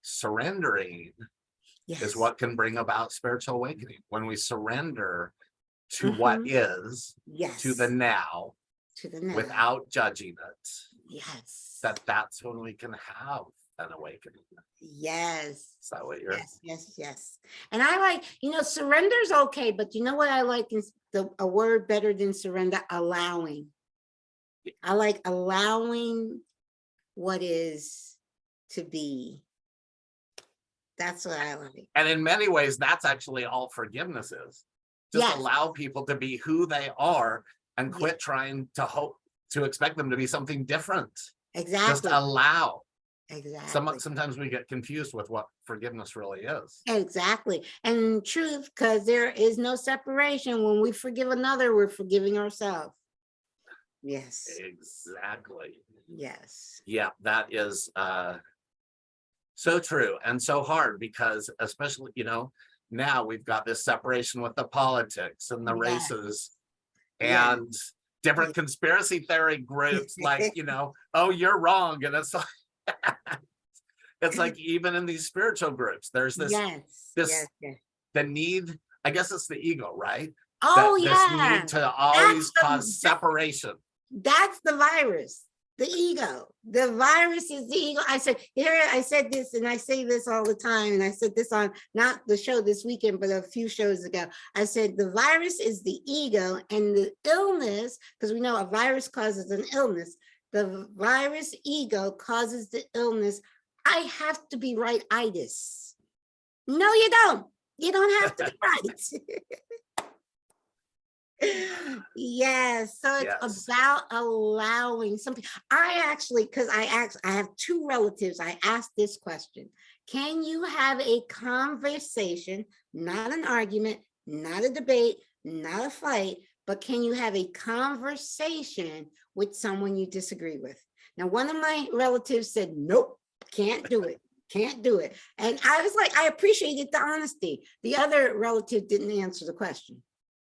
surrendering is what can bring about spiritual awakening. When we surrender to what is, to the now, without judging it. Yes. That's when we can have an awakening. Yes. Is that what you're? Yes. And I like, surrender's okay, but you know what I like is a word better than surrender, allowing. I like allowing what is to be. That's what I like. And in many ways, that's actually all forgiveness is. Just allow people to be who they are and quit trying to expect them to be something different. Exactly. Just allow. Exactly. Sometimes we get confused with what forgiveness really is. Exactly. And truth, because there is no separation. When we forgive another, we're forgiving ourselves. Yes. Exactly. Yes. Yeah, that is so true and so hard, because especially, now we've got this separation with the politics and the races and different conspiracy theory groups like, oh, you're wrong. And it's like, it's like even in these spiritual groups, there's this, the need, I guess it's the ego, right? Oh, This need to always cause separation. That's the virus, the ego. The virus is the ego. I said this, and I say this all the time, and I said this on not the show this weekend, but a few shows ago. I said the virus is the ego, and the illness, because we know a virus causes an illness. The virus ego causes the illness. I have to be right-itis. No, you don't. You don't have to be right. Yes, so it's about allowing something. I actually, because I have two relatives, I asked this question: can you have a conversation, not an argument, not a debate, not a fight, but can you have a conversation with someone you disagree with? Now, one of my relatives said, nope, can't do it. Can't do it. And I was like, I appreciated the honesty. The other relative didn't answer the question.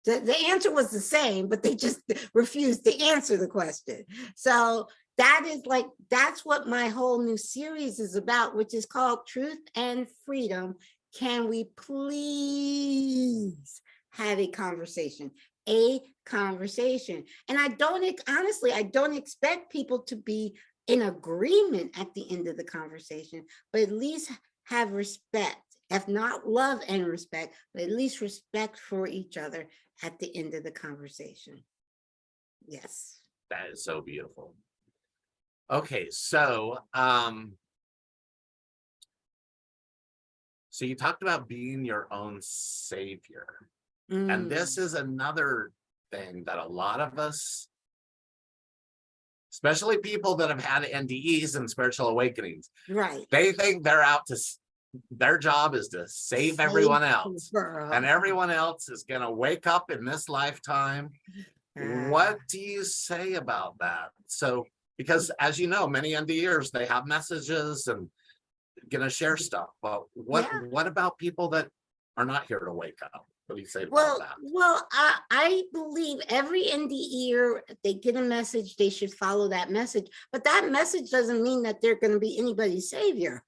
The answer was the same, but they just refused to answer the question. So that's what my whole new series is about, which is called Truth and Freedom. Can we please have a conversation? A conversation. And I don't expect people to be in agreement at the end of the conversation, but at least have respect. If not love and respect, but at least respect for each other at the end of the conversation. Yes. That is so beautiful. Okay, so you talked about being your own savior. And this is another thing that a lot of us, especially people that have had NDEs and spiritual awakenings, they think they're out to, their job is to save everyone else, and everyone else is going to wake up in this lifetime. What do you say about that? So, because as you know, many NDErs, they have messages and going to share stuff, but what about people that are not here to wake up? What do you say about Well, that? I believe every NDE, they get a message, they should follow that message. But that message doesn't mean that they're going to be anybody's savior.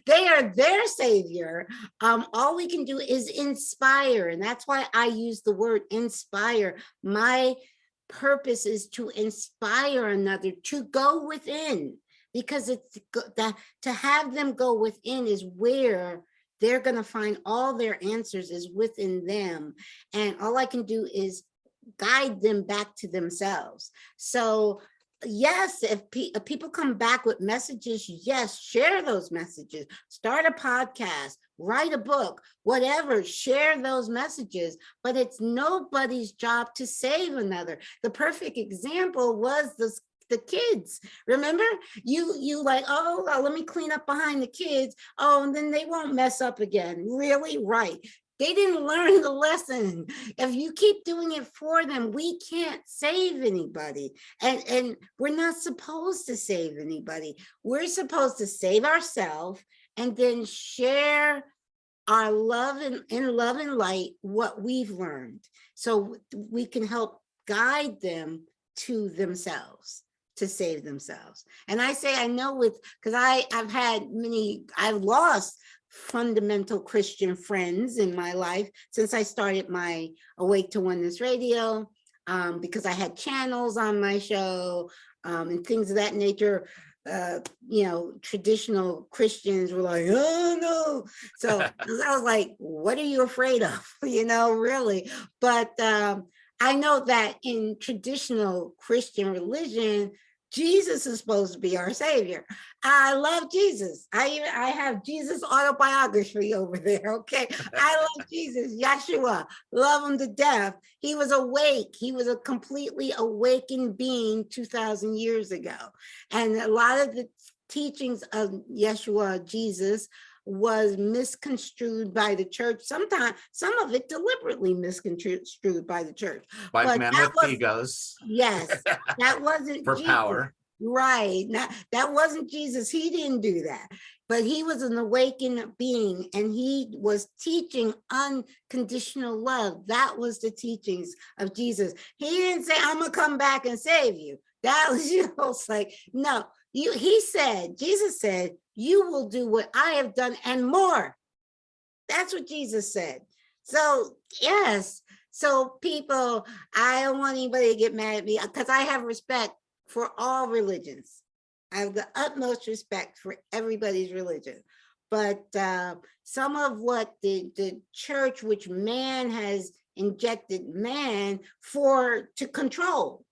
They are their savior. All we can do is inspire. And that's why I use the word inspire. My purpose is to inspire another to go within, because it's that to have them go within is where they're going to find all their answers is within them. And all I can do is guide them back to themselves. So yes, if people come back with messages, yes, share those messages, start a podcast, write a book, whatever, share those messages, but it's nobody's job to save another. The perfect example was the kids. Remember, you like, oh, well, let me clean up behind the kids. Oh, and then they won't mess up again. Really? Right. They didn't learn the lesson. If you keep doing it for them, we can't save anybody. And we're not supposed to save anybody. We're supposed to save ourselves and then share our love and in love and light what we've learned, so we can help guide them to themselves, to save themselves. And I say, I know because I've lost fundamental Christian friends in my life since I started my Awake to Oneness radio, because I had channels on my show and things of that nature. Traditional Christians were like, oh no. So I was like, what are you afraid of? Really. But I know that in traditional Christian religion, Jesus is supposed to be our savior. I love Jesus. I have Jesus autobiography over there. Okay. I love Jesus, Yeshua, love him to death. He was awake. He was a completely awakened being 2,000 years ago. And a lot of the teachings of Yeshua, Jesus, was misconstrued by the church. Sometimes some of it deliberately misconstrued by the church. By men with egos. Yes, that wasn't for Jesus. Power. Right. Now, that wasn't Jesus. He didn't do that. But he was an awakened being, and he was teaching unconditional love. That was the teachings of Jesus. He didn't say, I'm gonna come back and save you. That was, it's like, no, Jesus said, you will do what I have done and more. That's what Jesus said. So yes. So people, I don't want anybody to get mad at me, because I have respect for all religions. I have the utmost respect for everybody's religion. But some of what the church, which man has injected man to control,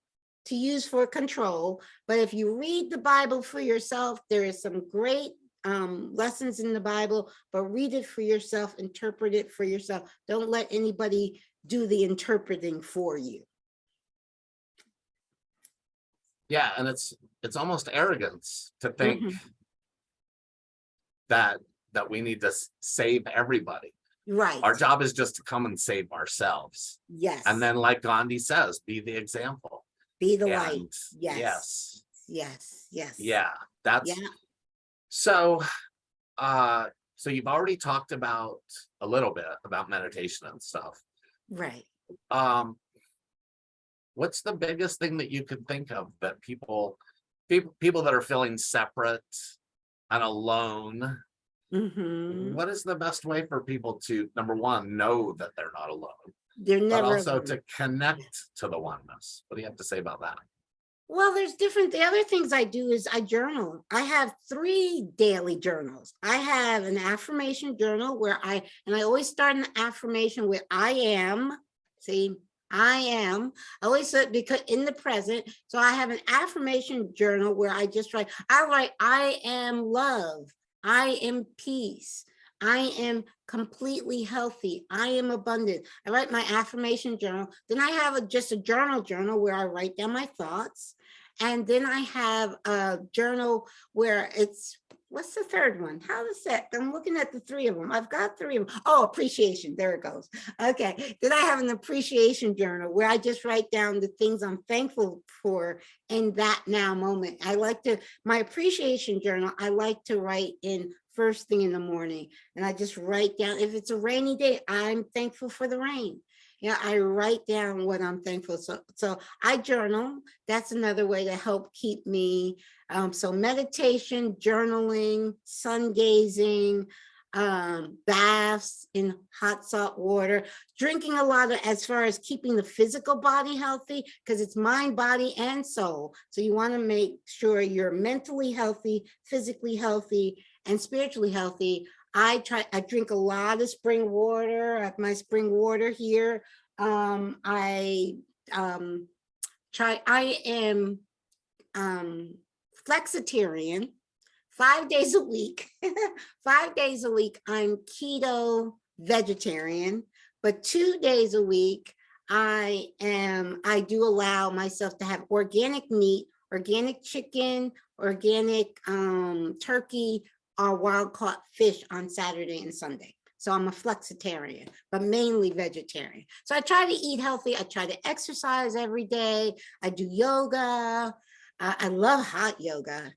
to use for control. But if you read the Bible for yourself, there is some great lessons in the Bible, but read it for yourself, interpret it for yourself. Don't let anybody do the interpreting for you. Yeah, and it's almost arrogance to think that we need to save everybody. Right. Our job is just to come and save ourselves. Yes. And then, like Gandhi says, be the example. Be the light. Yes. Yes. Yeah. That's so. So you've already talked about a little bit about meditation and stuff. Right. What's the biggest thing that you could think of that people that are feeling separate and alone? What is the best way for people to, number one, know that they're not alone? They're never but also alone. to connect to the oneness. What do you have to say about that? Well, the other things I do is I journal. I have 3 daily journals. I have an affirmation journal where I always start an affirmation with I am. See, I am. I always say, because in the present. So I have an affirmation journal where I just write, I am love. I am peace. I am completely healthy. I am abundant. I write my affirmation journal. Then I have just a journal where I write down my thoughts. And then I have a journal where it's, what's the third one? How is that? I'm looking at the 3 of them. I've got 3 of them. Oh, appreciation. There it goes. Okay. Then I have an appreciation journal where I just write down the things I'm thankful for in that now moment. My appreciation journal, I like to write in first thing in the morning. And I just write down, if it's a rainy day, I'm thankful for the rain. Yeah, I write down what I'm thankful. So I journal. That's another way to help keep me. So meditation, journaling, sun gazing, baths in hot salt water, drinking a lot of, as far as keeping the physical body healthy, because it's mind, body, and soul. So you want to make sure you're mentally healthy, physically healthy, and spiritually healthy. I drink a lot of spring water. I have my spring water here. I am flexitarian. 5 days a week. 5 days a week, I'm keto vegetarian, but 2 days a week, I do allow myself to have organic meat, organic chicken, organic turkey, or wild caught fish on Saturday and Sunday. So I'm a flexitarian, but mainly vegetarian. So I try to eat healthy. I try to exercise every day. I do yoga. I love hot yoga.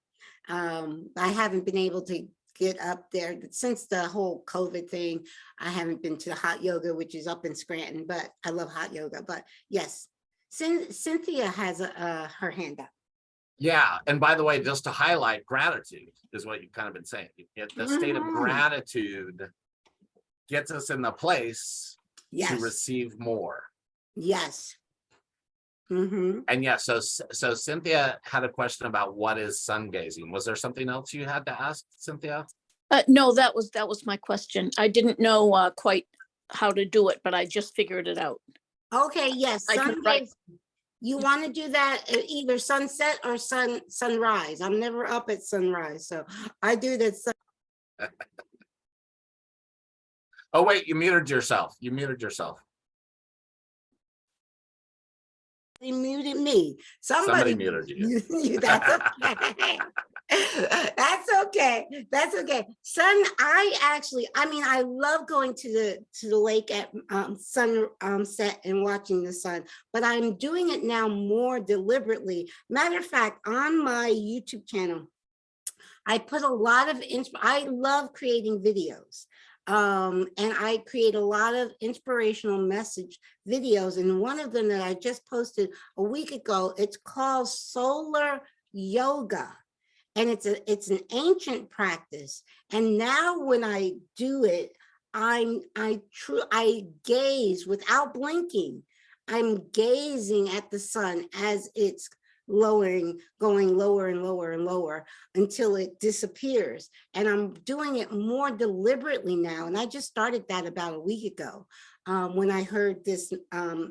I haven't been able to get up there since the whole COVID thing. I haven't been to the hot yoga, which is up in Scranton, but I love hot yoga. But yes, Cynthia has her hand up. Yeah, and by the way, just to highlight, gratitude is what you've kind of been saying. The state of gratitude gets us in the place to receive more. Yes. And yeah, so Cynthia had a question about what is sun gazing. Was there something else you had to ask, Cynthia? No, that was my question. I didn't know quite how to do it, but I just figured it out. Okay, yes. Sun gazing. You want to do that either sunset or sunrise. I'm never up at sunrise, so I do that. Oh wait, you muted yourself. You muted yourself. They muted me. Somebody muted you. That's okay. That's okay. That's okay. I love going to the lake at sunset and watching the sun, but I'm doing it now more deliberately. Matter of fact, on my YouTube channel, I put a lot of I love creating videos. And I create a lot of inspirational message videos. And one of them that I just posted a week ago, it's called Solar Yoga. And it's an ancient practice. And now when I do it, I gaze without blinking. I'm gazing at the sun as it's going lower and lower and lower until it disappears. And I'm doing it more deliberately now. And I just started that about a week ago when I heard this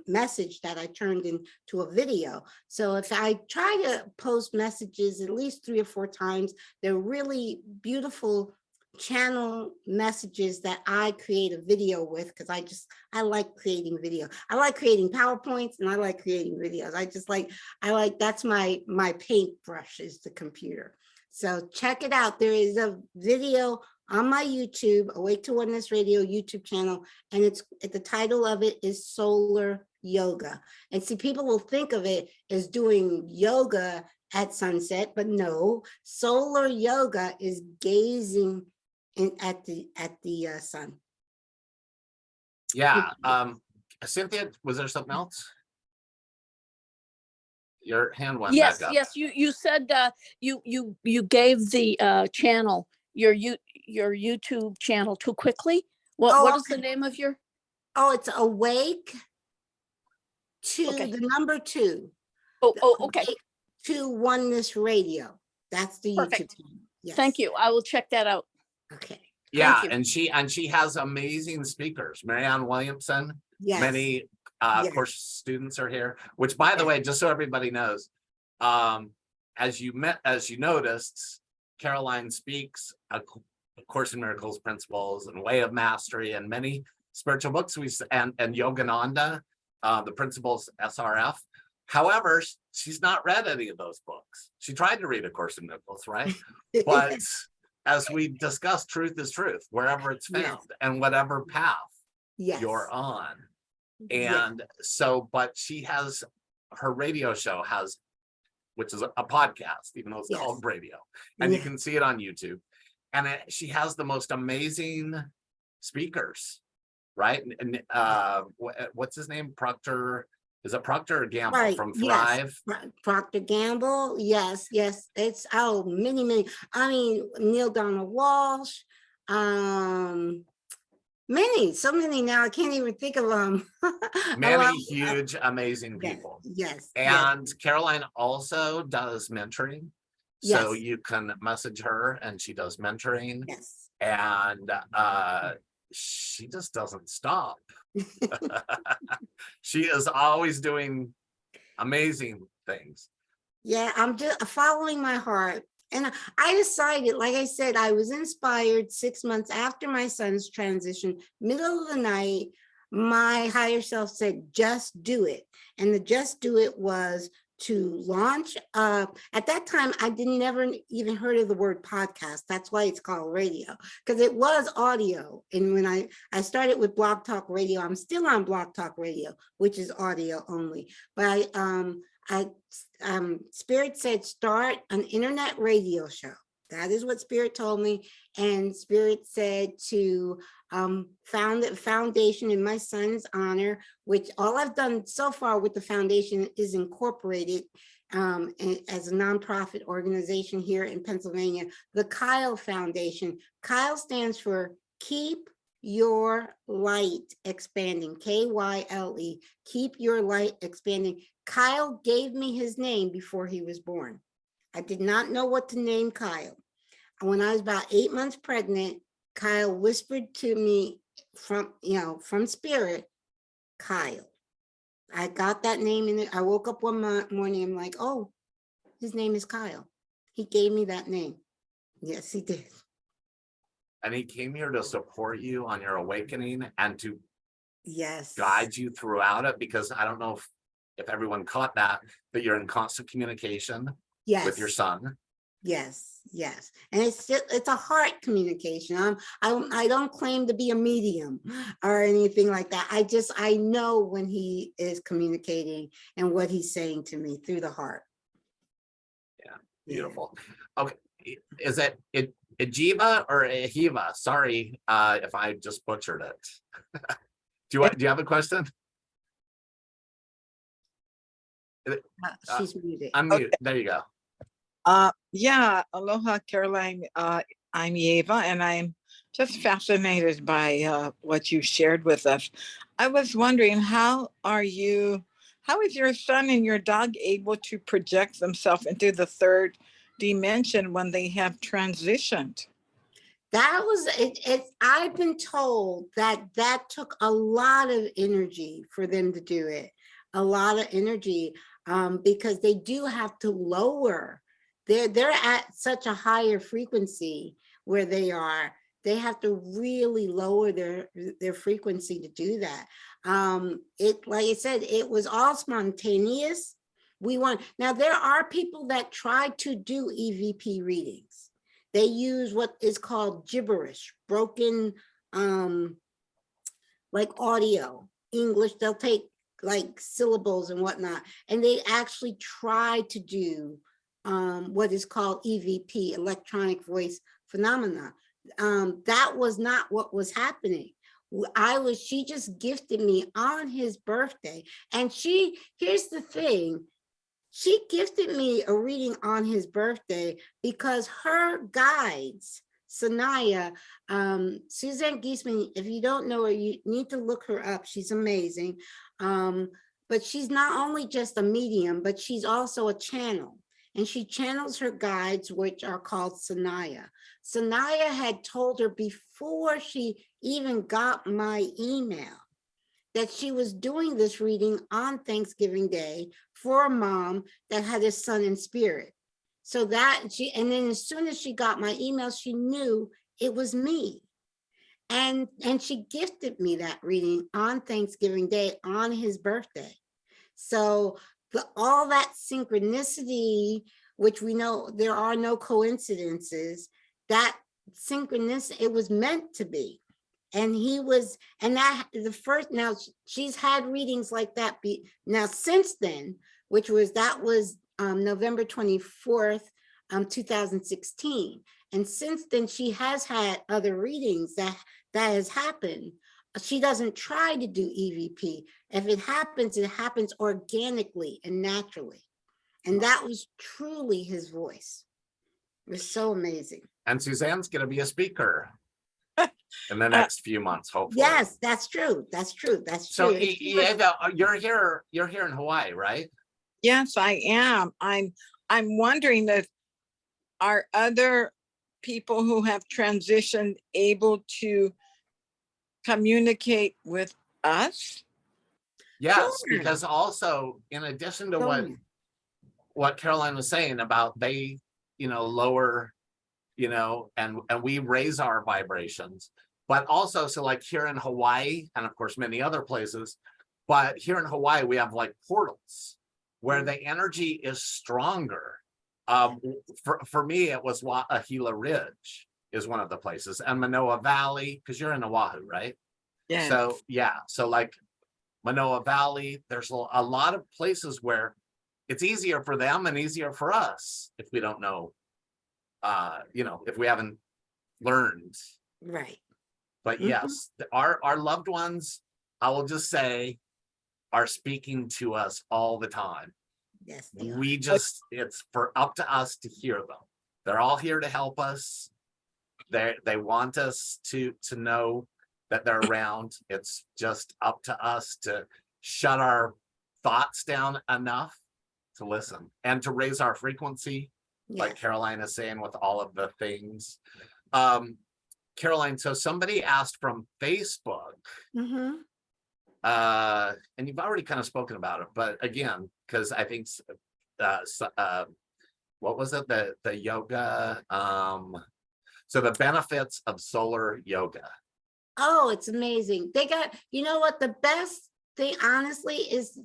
message that I turned into a video. So if I try to post messages at least 3 or 4 times, they're really beautiful channel messages that I create a video with, because I like creating video. I like creating PowerPoints and I like creating videos. That's my paintbrush is the computer. So check it out. There is a video on my YouTube, Awake to Oneness Radio YouTube channel, and the title of it is Solar Yoga. And see, people will think of it as doing yoga at sunset, but no, solar yoga is gazing at the sun. Yeah. Cynthia, was there something else? Your hand went back up. Yes, you said you gave the channel, your YouTube channel, too quickly. What is the name of your? Oh, it's Awake to the number 2. Oh, okay. Awake to Oneness Radio. That's the YouTube channel. Yes. Thank you. I will check that out. Okay. Yeah, and she has amazing speakers. Marianne Williamson. Yes. Many course students are here. Which, by the way, just so everybody knows, as you noticed, Caroline speaks A Course in Miracles Principles and Way of Mastery and many spiritual books. And Yogananda, the Principles SRF. However, she's not read any of those books. She tried to read A Course in Miracles, right? But as we discussed, truth is truth, wherever it's found and whatever path you're on. And so, but she has her radio show which is a podcast, even though it's called radio, and you can see it on YouTube. and she has the most amazing speakers, right? And what's his name? Proctor, is it Proctor or Gamble Right, from yes. Thrive? Procter Gamble, yes, yes. It's many. I mean, Neil Donald Walsh, so many now. I can't even think of them. Many huge, amazing Yes, people. yes, And Caroline also does mentoring. So yes, you can message her and she does mentoring. yes. And she just doesn't stop. She is always doing amazing things. Yeah, I'm just following my heart. And I decided, like I said, I was inspired 6 months after my son's transition, middle of the night, my higher self said, just do it. And the just do it was to launch. At that time, I never even heard of the word podcast. That's why it's called radio, because it was audio. And when I started with Blog Talk Radio, I'm still on Blog Talk Radio, which is audio only. But Spirit said, start an internet radio show. That is what Spirit told me. And Spirit said to found a foundation in my son's honor, which all I've done so far with the foundation is incorporated as a nonprofit organization here in Pennsylvania, the Kyle Foundation. Kyle stands for Keep Your Light Expanding, K-Y-L-E, Keep Your Light Expanding. Kyle gave me his name before he was born. I did not know what to name Kyle. When I was about 8 months pregnant, Kyle whispered to me from Spirit, Kyle. I got that name in it. I woke up one morning, I'm like, oh, his name is Kyle. He gave me that name. Yes, he did. And he came here to support you on your awakening and to Yes, guide you throughout it, because I don't know if everyone caught that, but you're in constant communication yes, with your son. yes, yes. And it's a heart communication. I don't claim to be a medium or anything like that. I know when he is communicating and what he's saying to me through the heart. Yeah, beautiful. Okay, is it Ejiva or Ehiva? Sorry if I just butchered it. Do you have a question? She's muted. Unmute. Okay. There you go. Yeah, aloha, Caroline. I'm Eva, and I'm just fascinated by what you shared with us. I was wondering, how is your son and your dog able to project themselves into the third dimension when they have transitioned? That was it. I've been told that took a lot of energy for them to do it, a lot of energy, because they do have to lower. They're at such a higher frequency where they are. They have to really lower their frequency to do that. Like I said, it was all spontaneous. Now there are people that try to do EVP readings. They use what is called gibberish, broken, like audio, English. They'll take like syllables and whatnot, and they actually try to do what is called EVP, electronic voice phenomena. That was not what was happening. She just gifted me on his birthday. And here's the thing, she gifted me a reading on his birthday because her guides, Sanaya, Suzanne Giesman, if you don't know her, you need to look her up. She's amazing. But she's not only just a medium, but she's also a channel. And she channels her guides, which are called Sanaya. Sanaya had told her before she even got my email that she was doing this reading on Thanksgiving Day for a mom that had a son in spirit. So and then as soon as she got my email, she knew it was me. And she gifted me that reading on Thanksgiving Day on his birthday. So all that synchronicity, which we know there are no coincidences, that synchronicity, it was meant to be. And now she's had readings like that now since then, that was November 24th, 2016. And since then, she has had other readings that has happened. She doesn't try to do EVP. If it happens organically and naturally. And that was truly his voice. It was so amazing. And Suzanne's going to be a speaker in the next few months, hopefully. Yes, that's true. That's true. That's So true. you're here in Hawaii, right? Yes, I am. I'm wondering that are other people who have transitioned able to communicate with us? Yes, Sure. because also in addition to what Caroline was saying about they, lower, and we raise our vibrations, but also, so like here in Hawaii, and of course many other places, but here in Hawaii, we have like portals where the energy is stronger. For me, it was Wa'ahila Ridge is one of the places, and Manoa Valley, because you're in Oahu, right? Yeah. So yeah, so like Manoa Valley, there's a lot of places where it's easier for them and easier for us if we don't know, if we haven't learned. Right. But yes, our loved ones, I will just say, are speaking to us all the time. Yes. It's up to us to hear them. They're all here to help us. They want us to know that they're around. It's just up to us to shut our thoughts down enough to listen and to raise our frequency, like Caroline is saying with all of the things. Caroline, so somebody asked from Facebook, and you've already kind of spoken about it, but again, because I think, what was it? The yoga, so the benefits of solar yoga. Oh, it's amazing. They got, what the best thing, honestly, is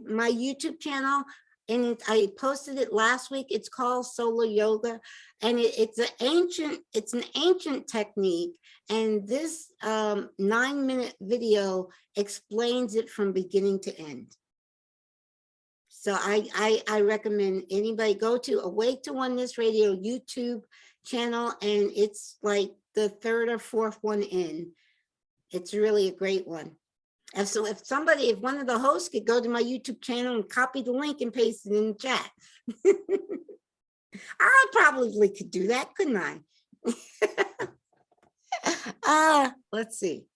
my YouTube channel, and I posted it last week. It's called Solar Yoga, and it's an ancient technique. And this 9-minute video explains it from beginning to end. So I recommend anybody go to Awake to Oneness Radio YouTube channel, and it's like the 3rd or 4th one in. It's really a great one. And so if one of the hosts could go to my YouTube channel and copy the link and paste it in the chat. I probably could do that, couldn't I? Let's see.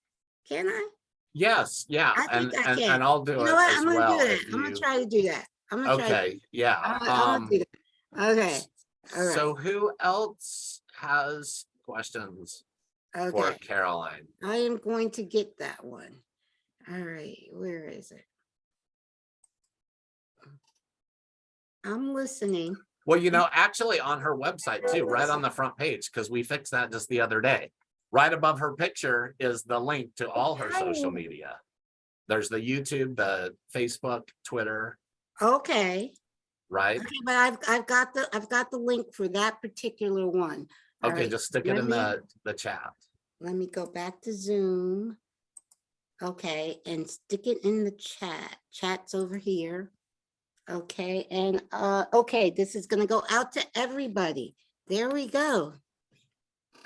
Can I? Yes, yeah. I think I can. And I'll do it. You know what? as I'm gonna well do that. if I'm gonna you- try to do that. Okay, yeah. I'm gonna do that. Okay. All right. So who else has questions for Okay. Caroline? I am going to get that one. All right. Where is it? I'm listening. Well, actually on her website too, right on the front page, because we fixed that just the other day. Right above her picture is the link to all her social media. There's the YouTube, the Facebook, Twitter. Okay. Right. Okay, but I've got the link for that particular one. All Okay, right, just stick it in the chat. Let me go back to Zoom. Okay, and stick it in the chat. Chat's over here. Okay, and okay, this is gonna go out to everybody. There we go.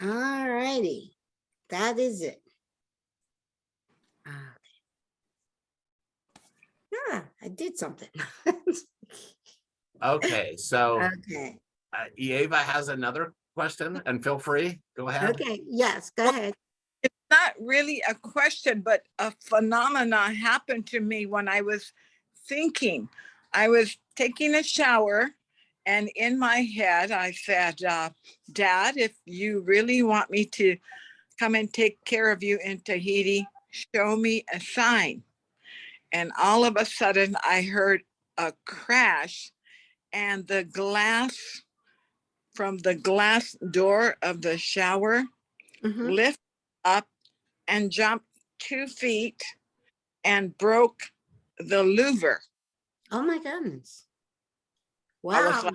All righty, that is it. Yeah, I did something. Okay, so Okay. Eva has another question, and feel free, go ahead. Okay, yes, go ahead. It's not really a question, but a phenomena happened to me when I was thinking. I was taking a shower, and in my head, I said, Dad, if you really want me to come and take care of you in Tahiti, show me a sign. And all of a sudden, I heard a crash, and the glass from the glass door of the shower lifted up and jumped 2 feet and broke the louver. Oh my goodness. Wow,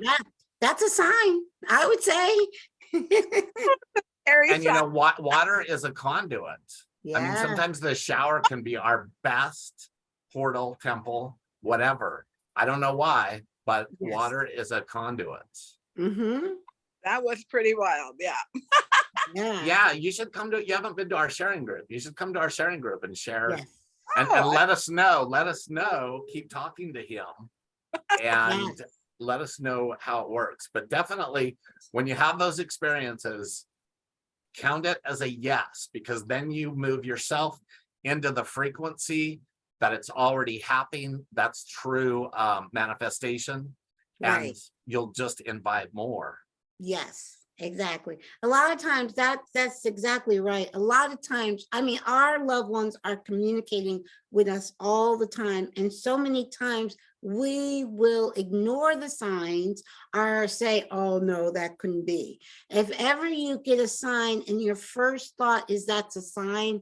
that's a sign, I would say. And water is a conduit. Yeah. I mean, sometimes the shower can be our best portal, temple, whatever. I don't know why, but water is a conduit. That was pretty wild. Yeah. Yeah, you should come to, you haven't been to our sharing group. You should come to our sharing group and share Yes. and Oh, let us know, keep talking to him and Yes. let us know how it works. But definitely when you have those experiences, count it as a yes, because then you move yourself into the frequency that it's already happening. That's true manifestation. Right. And you'll just invite more. Yes, exactly. A lot of times that's exactly right. A lot of times, I mean, our loved ones are communicating with us all the time. And so many times we will ignore the signs or say, oh no, that couldn't be. If ever you get a sign and your first thought is that's a sign,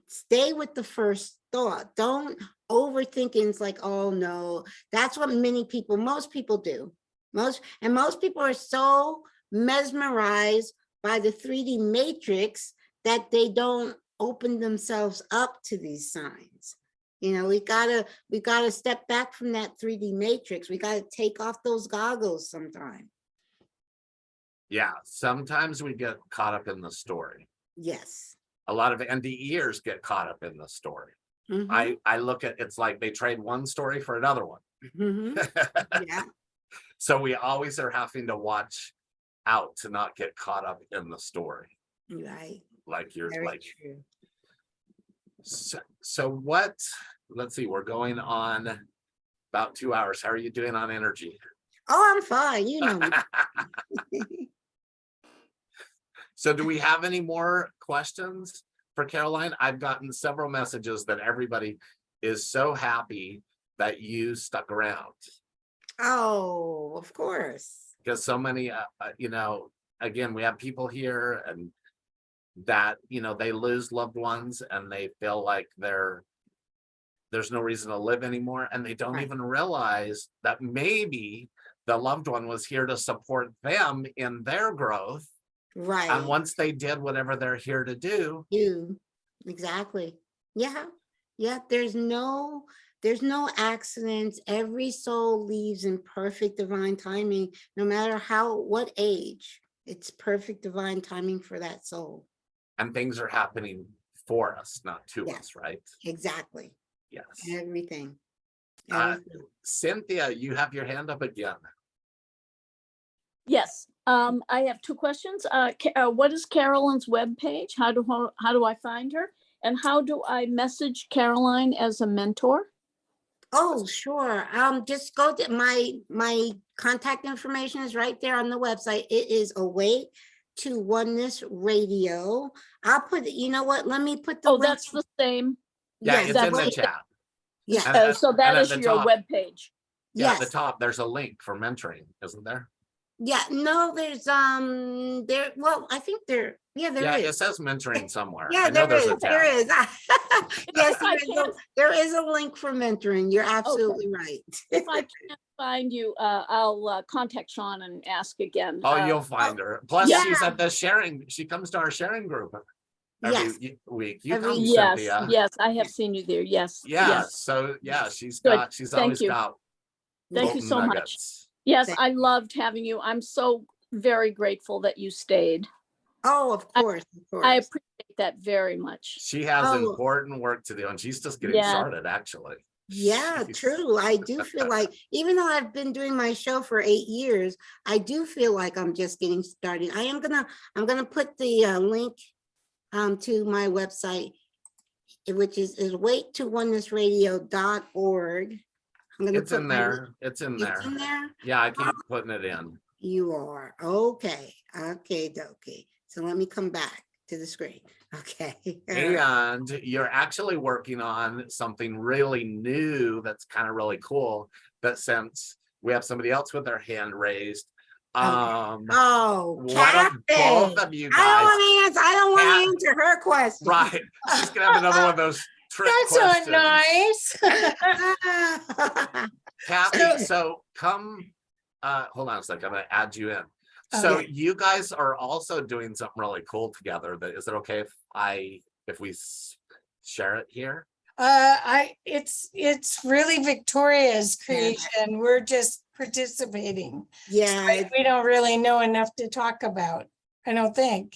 stay with the first thought. Don't overthink it. It's like, oh no, that's what most people do. Most people are so mesmerized by the 3D matrix that they don't open themselves up to these signs. You know, we gotta step back from that 3D matrix. We gotta take off those goggles sometime. Yeah, sometimes we get caught up in the story. Yes. A lot of NDEers get caught up in the story. Mhm. I look at it's like they trade one story for another one. Mhm. Yeah. So we always are having to watch out to not get caught up in the story. Right. Like you're Very like, true. so what, let's see, we're going on about 2 hours. How are you doing on energy? Oh, I'm fine. You know me. So do we have any more questions for Caroline? I've gotten several messages that everybody is so happy that you stuck around. Oh, of course. Because so many, you know, again, we have people here and that, you know, they lose loved ones and they feel like there's no reason to live anymore. And they don't Right. even realize that maybe the loved one was here to support them in their growth. Right. And once they did whatever they're here to do. You exactly. Yeah. Yeah. There's no accidents. Every soul leaves in perfect divine timing, no matter what age. It's perfect divine timing for that soul. And things are happening for us, not to Yes. us, right? Exactly. Yes. Everything. Cynthia, you have your hand up again. Yes, I have two questions. What is Caroline's webpage? How do I find her? And how do I message Caroline as a mentor? Oh, sure. Just go to my contact information is right there on the website. It is Awake to Oneness Radio. I'll put, you know what? Let me put the Oh, link. that's the same. Yeah, Yes, it's in the that's- chat. Yeah. So that at is the your top- webpage. Yeah, at Yes. the top, there's a link for mentoring, isn't there? Yeah, no, there's there. Well, I think there. Yeah, there Yeah, is. it says mentoring somewhere. Yeah, I know there there's a is. There tab. is. Yes, I there is a link for mentoring. You're absolutely right. If I can't find you, I'll contact Shaun and ask again. Oh, you'll find her. Plus, yeah. she's at the sharing. She comes to our sharing group every Yes. week. You Every come, week. Yes, Cynthia. yes, I have seen you there. Yes, Yeah. yes. So yeah, she's Good. she's Thank always you. got Thank you golden so much. nuggets. Yes, Thank I loved having you. I'm so very grateful that you stayed. Oh, of course, of course. I appreciate that very much. She has Oh. important work to do, and she's just getting Yeah. started, actually. Yeah, She's- true. I do feel like, even though I've been doing my show for 8 years, I do feel like I'm just getting started. I'm gonna put the link to my website, which is waittoonenessradio.org. I'm gonna It's put in my- there. It's in there. It's in there. Yeah, I keep putting it in. You are okay. Okay, dokie. So let me come back to the screen. Okay. All right. And you're actually working on something really new that's kind of really cool. But since we have somebody else with their hand raised, Oh, one of Kathy. both of you I don't guys, want to answer. I don't want Kat- to answer her question. right? She's gonna have another one of those trick That's questions. so nice. Kathy, so come. Hold on a second. I'm gonna add you in. So Okay. you guys are also doing something really cool together. Is it okay if we share it here? It's really Victoria's creation. We're just participating. Yeah, We don't really know enough to talk about, I don't think.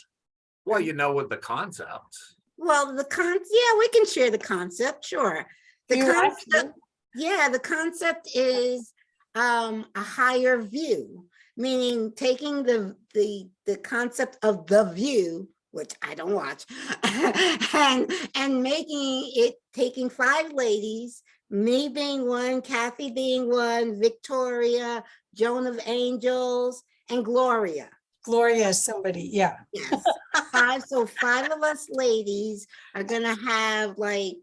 Well, you know, with the concept. well, yeah, we can share the concept, sure. The You want concept, yeah, the concept is a higher view, meaning taking the concept of the view, which I don't watch, and making it, taking 5 ladies, me being one, Kathy being one, Victoria, Joan of Angels, and Gloria. Gloria is somebody, yeah. Yes, 5. So 5 of us ladies are gonna have like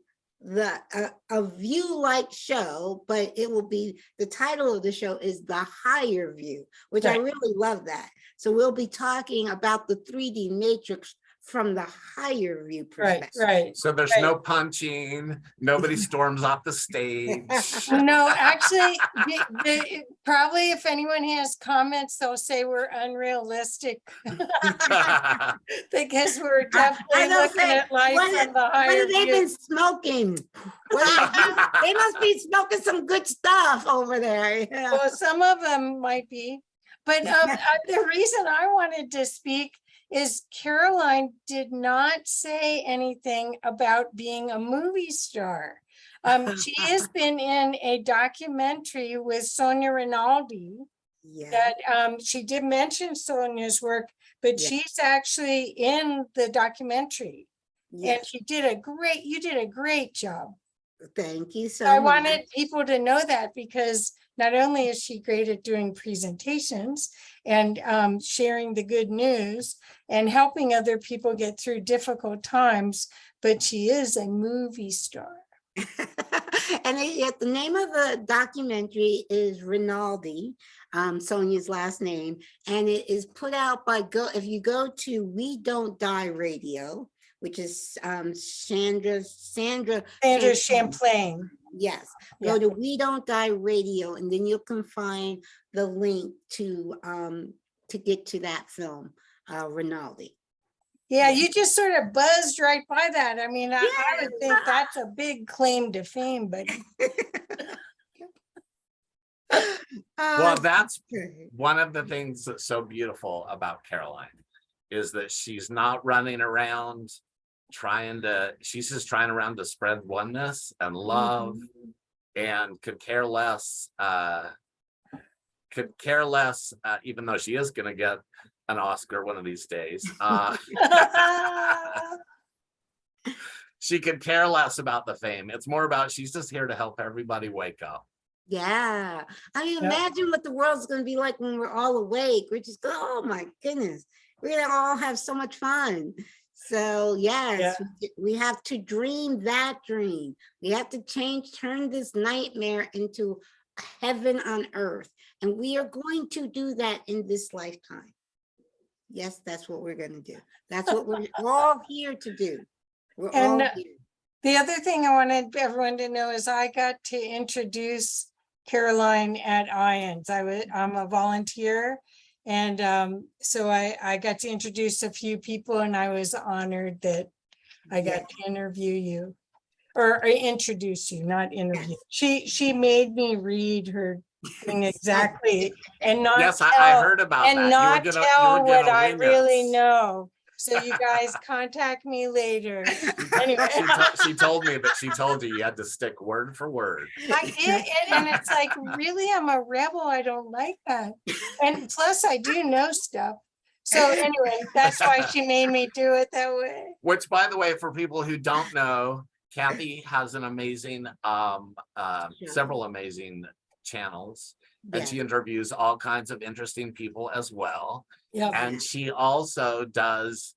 a view-like show, but it will be, the title of the show is The Higher View, which I Right. really love that. So we'll be talking about the 3D matrix from the higher view Right, perspective. right. So there's Right. no punching, nobody storms off the stage. No, actually, probably if anyone has comments, they'll say we're unrealistic because we're definitely they'll looking say, at life what from the what higher have they view. been smoking? They must be smoking some good stuff over there. Yeah. Well, some of them might be, but the reason I wanted to speak is Caroline did not say anything about being a movie star. She has been in a documentary with Sonia Rinaldi Yeah. that she did mention Sonia's work, but Yeah. she's actually in the documentary. And Yes. you did a great job. Thank you so I much. wanted people to know that because not only is she great at doing presentations and sharing the good news and helping other people get through difficult times, but she is a movie star. And the name of the documentary is Rinaldi, Sonia's last name, and it is put out by if you go to We Don't Die Radio, which is Sandra Champlain. Yes, Yeah. go to We Don't Die Radio, and then you can find the link to get to that film, Rinaldi. Yeah, you just sort of buzzed right by that. I mean, I would think that's a big claim to fame, but Well, that's one of the things that's so beautiful about Caroline is that she's not running around she's just trying around to spread oneness and love, and could care less, even though she is going to get an Oscar one of these days. She could care less about the fame. It's more about she's just here to help everybody wake up. Yeah, I mean, Yep. imagine what the world's going to be like when we're all awake. We're just going, oh my goodness, we're gonna all have so much fun. So yes, we have to dream that dream. We have to turn this nightmare into heaven on earth, and we are going to do that in this lifetime. Yes, that's what we're going to do. That's what we're all here to do. We're all here. The other thing I wanted everyone to know is I got to introduce Caroline at IANDS. I'm a volunteer, and so I got to introduce a few people, and I was honored that I got to interview you, or introduce you, not interview. She made me read her thing exactly, and not Yes, tell, I heard about and that. not You were gonna tell what I wing really us. know. So you guys contact me later. Anyway. She told me that she told you had to stick word for word. I did, and it's like, really, I'm a rebel. I don't like that. And plus, I do know stuff. So anyway, that's why she made me do it that way. Which, by the way, for people who don't know, Kathy has an amazing, several amazing channels, and she interviews all kinds of interesting people as well. Yeah. And she also does,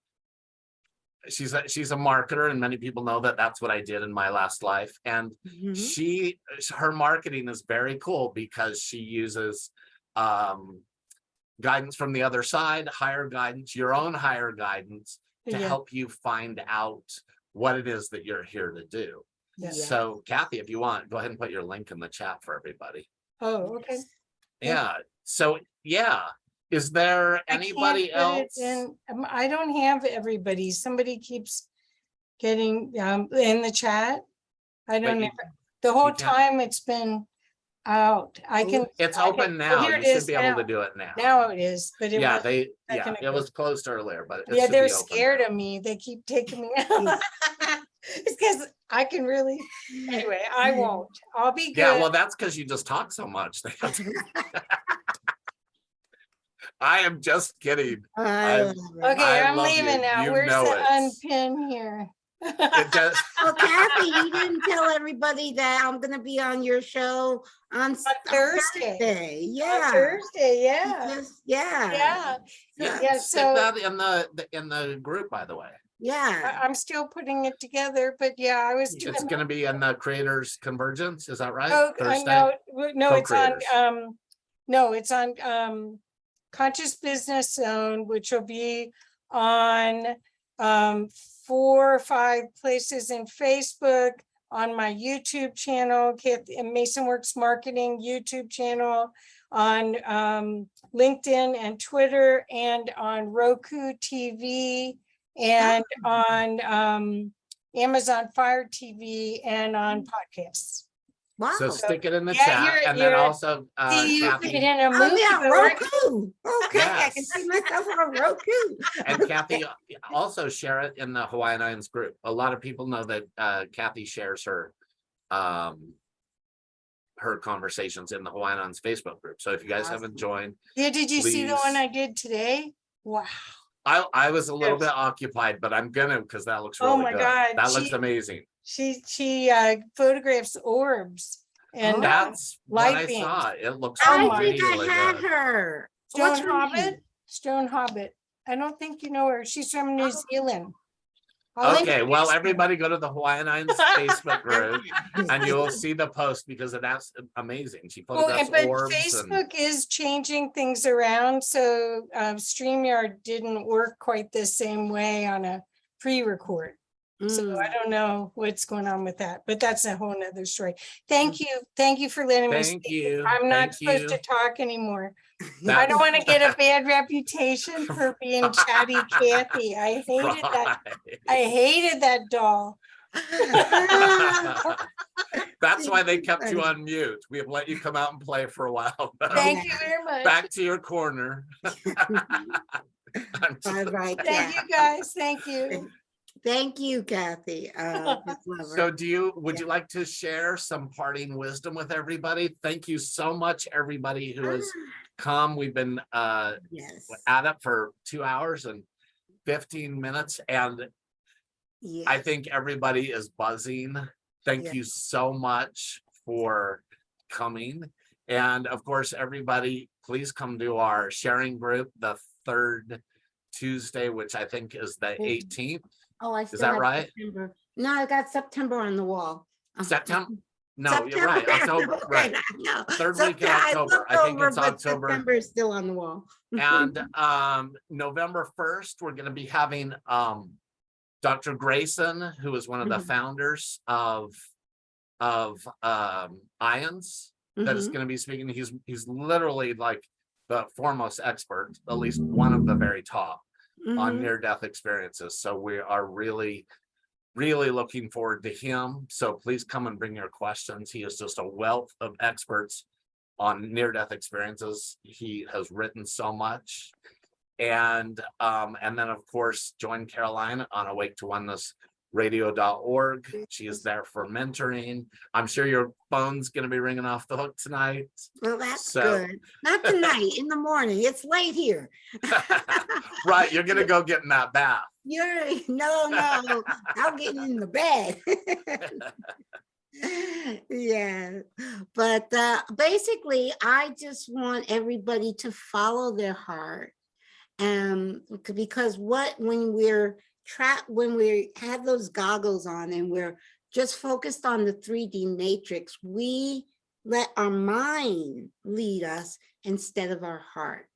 she's a marketer, and many people know that that's what I did in my last life. And her marketing is very cool because she uses guidance from the other side, higher guidance, your own higher guidance, to help you find out what it is that you're here to do. So Kathy, if you want, go ahead and put your link in the chat for everybody. Oh, okay. Yeah. So yeah. Is there anybody else? I don't have everybody. Somebody keeps getting in the chat. I don't know. The whole time it's been out. I can. It's I can- open oh, now. here You it should is be able now. to do it now. Now it is, but it Yeah, was. it ago. was closed earlier, but it Yeah, should they're be open scared now. of me. They keep taking me out. It's because I can really. Anyway, I won't. I'll be good. Yeah, well, that's because you just talk so much. I am just kidding. I love it. Okay, I I'm love you. leaving now. You Where's know the it. unpin here? It does. Well, Kathy, you didn't tell everybody that I'm gonna be on your show on Thursday. Thursday. On Yeah. Thursday, yeah. Yeah. Yeah. Yeah, stick so that in the group, by the way. Yeah. I'm still putting it together, but yeah, I was doing. It's going to be in the Creators Convergence. Is that right? Oh, Thursday? no, it's on, Co-creators. no, it's on, Conscious Business Zone, which will be on, 4 or 5 places in Facebook, on my YouTube channel, Mason Works Marketing YouTube channel, on, LinkedIn and Twitter, and on Roku TV, and on, Amazon Fire TV, and on podcasts. Wow. So stick it in the Yeah, chat, and then also See, you Kathy in a Oh, movie, yeah, but we're- Roku. Okay, I can Yes. see myself on Roku. and Kathy also share it in the Hawaiian IANDS group. A lot of people know that Kathy shares her conversations in the Hawaiian IANDS Facebook group. So if you guys haven't joined, Yeah, did you see the one please. I did today? Wow. I was a little Yes. bit occupied, but I'm gonna because that looks Oh really my good. God, That looks she- amazing. She photographs orbs and That's light what I beams. saw. It looks Oh I my- think I really had good. her. Stone What's her Hobbit. name? Stone Hobbit. I don't think you know her. She's from New Zealand. I'll Okay, well, introduce her. everybody go to the Hawaiian IANDS Facebook group and you'll see the post because that's amazing. She Well, photographs but orbs and Facebook is changing things around, so StreamYard didn't work quite the same way on a pre-record. So Mm. I don't know what's going on with that, but that's a whole nother story. Thank you for letting me thank speak. you. I'm not Thank supposed you. to talk anymore. I That's don't want to get a bad reputation for being chatty Cathy. I hated that. I hated that doll. That's why they kept you on mute. We have let you come out and play for a while. Thank you very much. Back to your corner. I'm All just- right, Thank you guys. Thank you. Thank you, Kathy. Just love her. So would you like to share some parting wisdom with everybody? Thank you so much, everybody who has come. We've been Yes. at it for 2 hours and 15 minutes, and Yes. I think everybody is buzzing. Thank Yeah. you so much for coming. And of course, everybody, please come to our sharing group the 3rd Tuesday, which I think is the 18th. Oh, I Is still that have right? September. No, I got September on the wall. September? No, September. you're right. October, right. No. Third week in I October. looked I think over, it's but October. September is still on the wall. And November 1st, we're going to be having Dr. Grayson, who is one of the Mhm. founders of IANDS, that is Mhm. going to be speaking. He's literally like the foremost expert, at least one of the very top on Mhm. near-death experiences. So we are really looking forward to him. So please come and bring your questions. He is just a wealth of experts on near-death experiences. He has written so much. And then of course, join Caroline on Awake to Oneness radio.org. She is there for mentoring. I'm sure your phone's going to be ringing off the hook tonight. Well, that's So- good. Not tonight, in the morning. It's late here. Right, you're going to go get in that bath. No, I'm getting in the bed. Yeah, but basically, I just want everybody to follow their heart, because when we're trapped, when we have those goggles on and we're just focused on the 3D matrix, we let our mind lead us instead of our heart.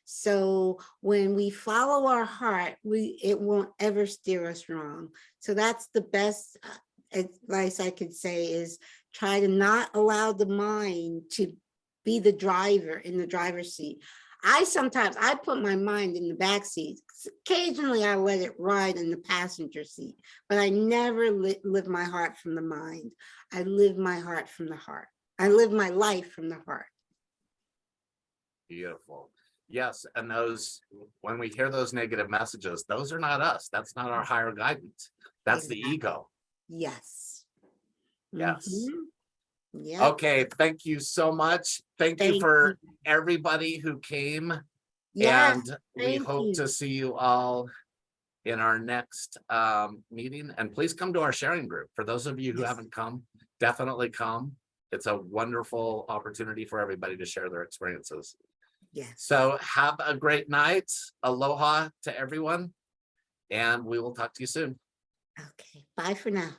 So when we follow our heart, it won't ever steer us wrong. So that's the best advice I could say, is try to not allow the mind to be the driver in the driver's seat. I put my mind in the back seat. Occasionally I let it ride in the passenger seat, but I never live my heart from the mind. I live my heart from the heart. I live my life from the heart. Beautiful. Yes, and those, when we hear those negative messages, those are not us. That's not our higher guidance. That's the Exactly. ego. Yes. Yes. Yeah. Okay, thank you so much. Thank you Thank for everybody who came. Yes. And we thank hope you. to see you all in our next meeting. And please come to our sharing group. For those of you who Yes. haven't come, definitely come. It's a wonderful opportunity for everybody to share their experiences. Yes. So have a great night. Aloha to everyone. And we will talk to you soon. Okay. Bye for now.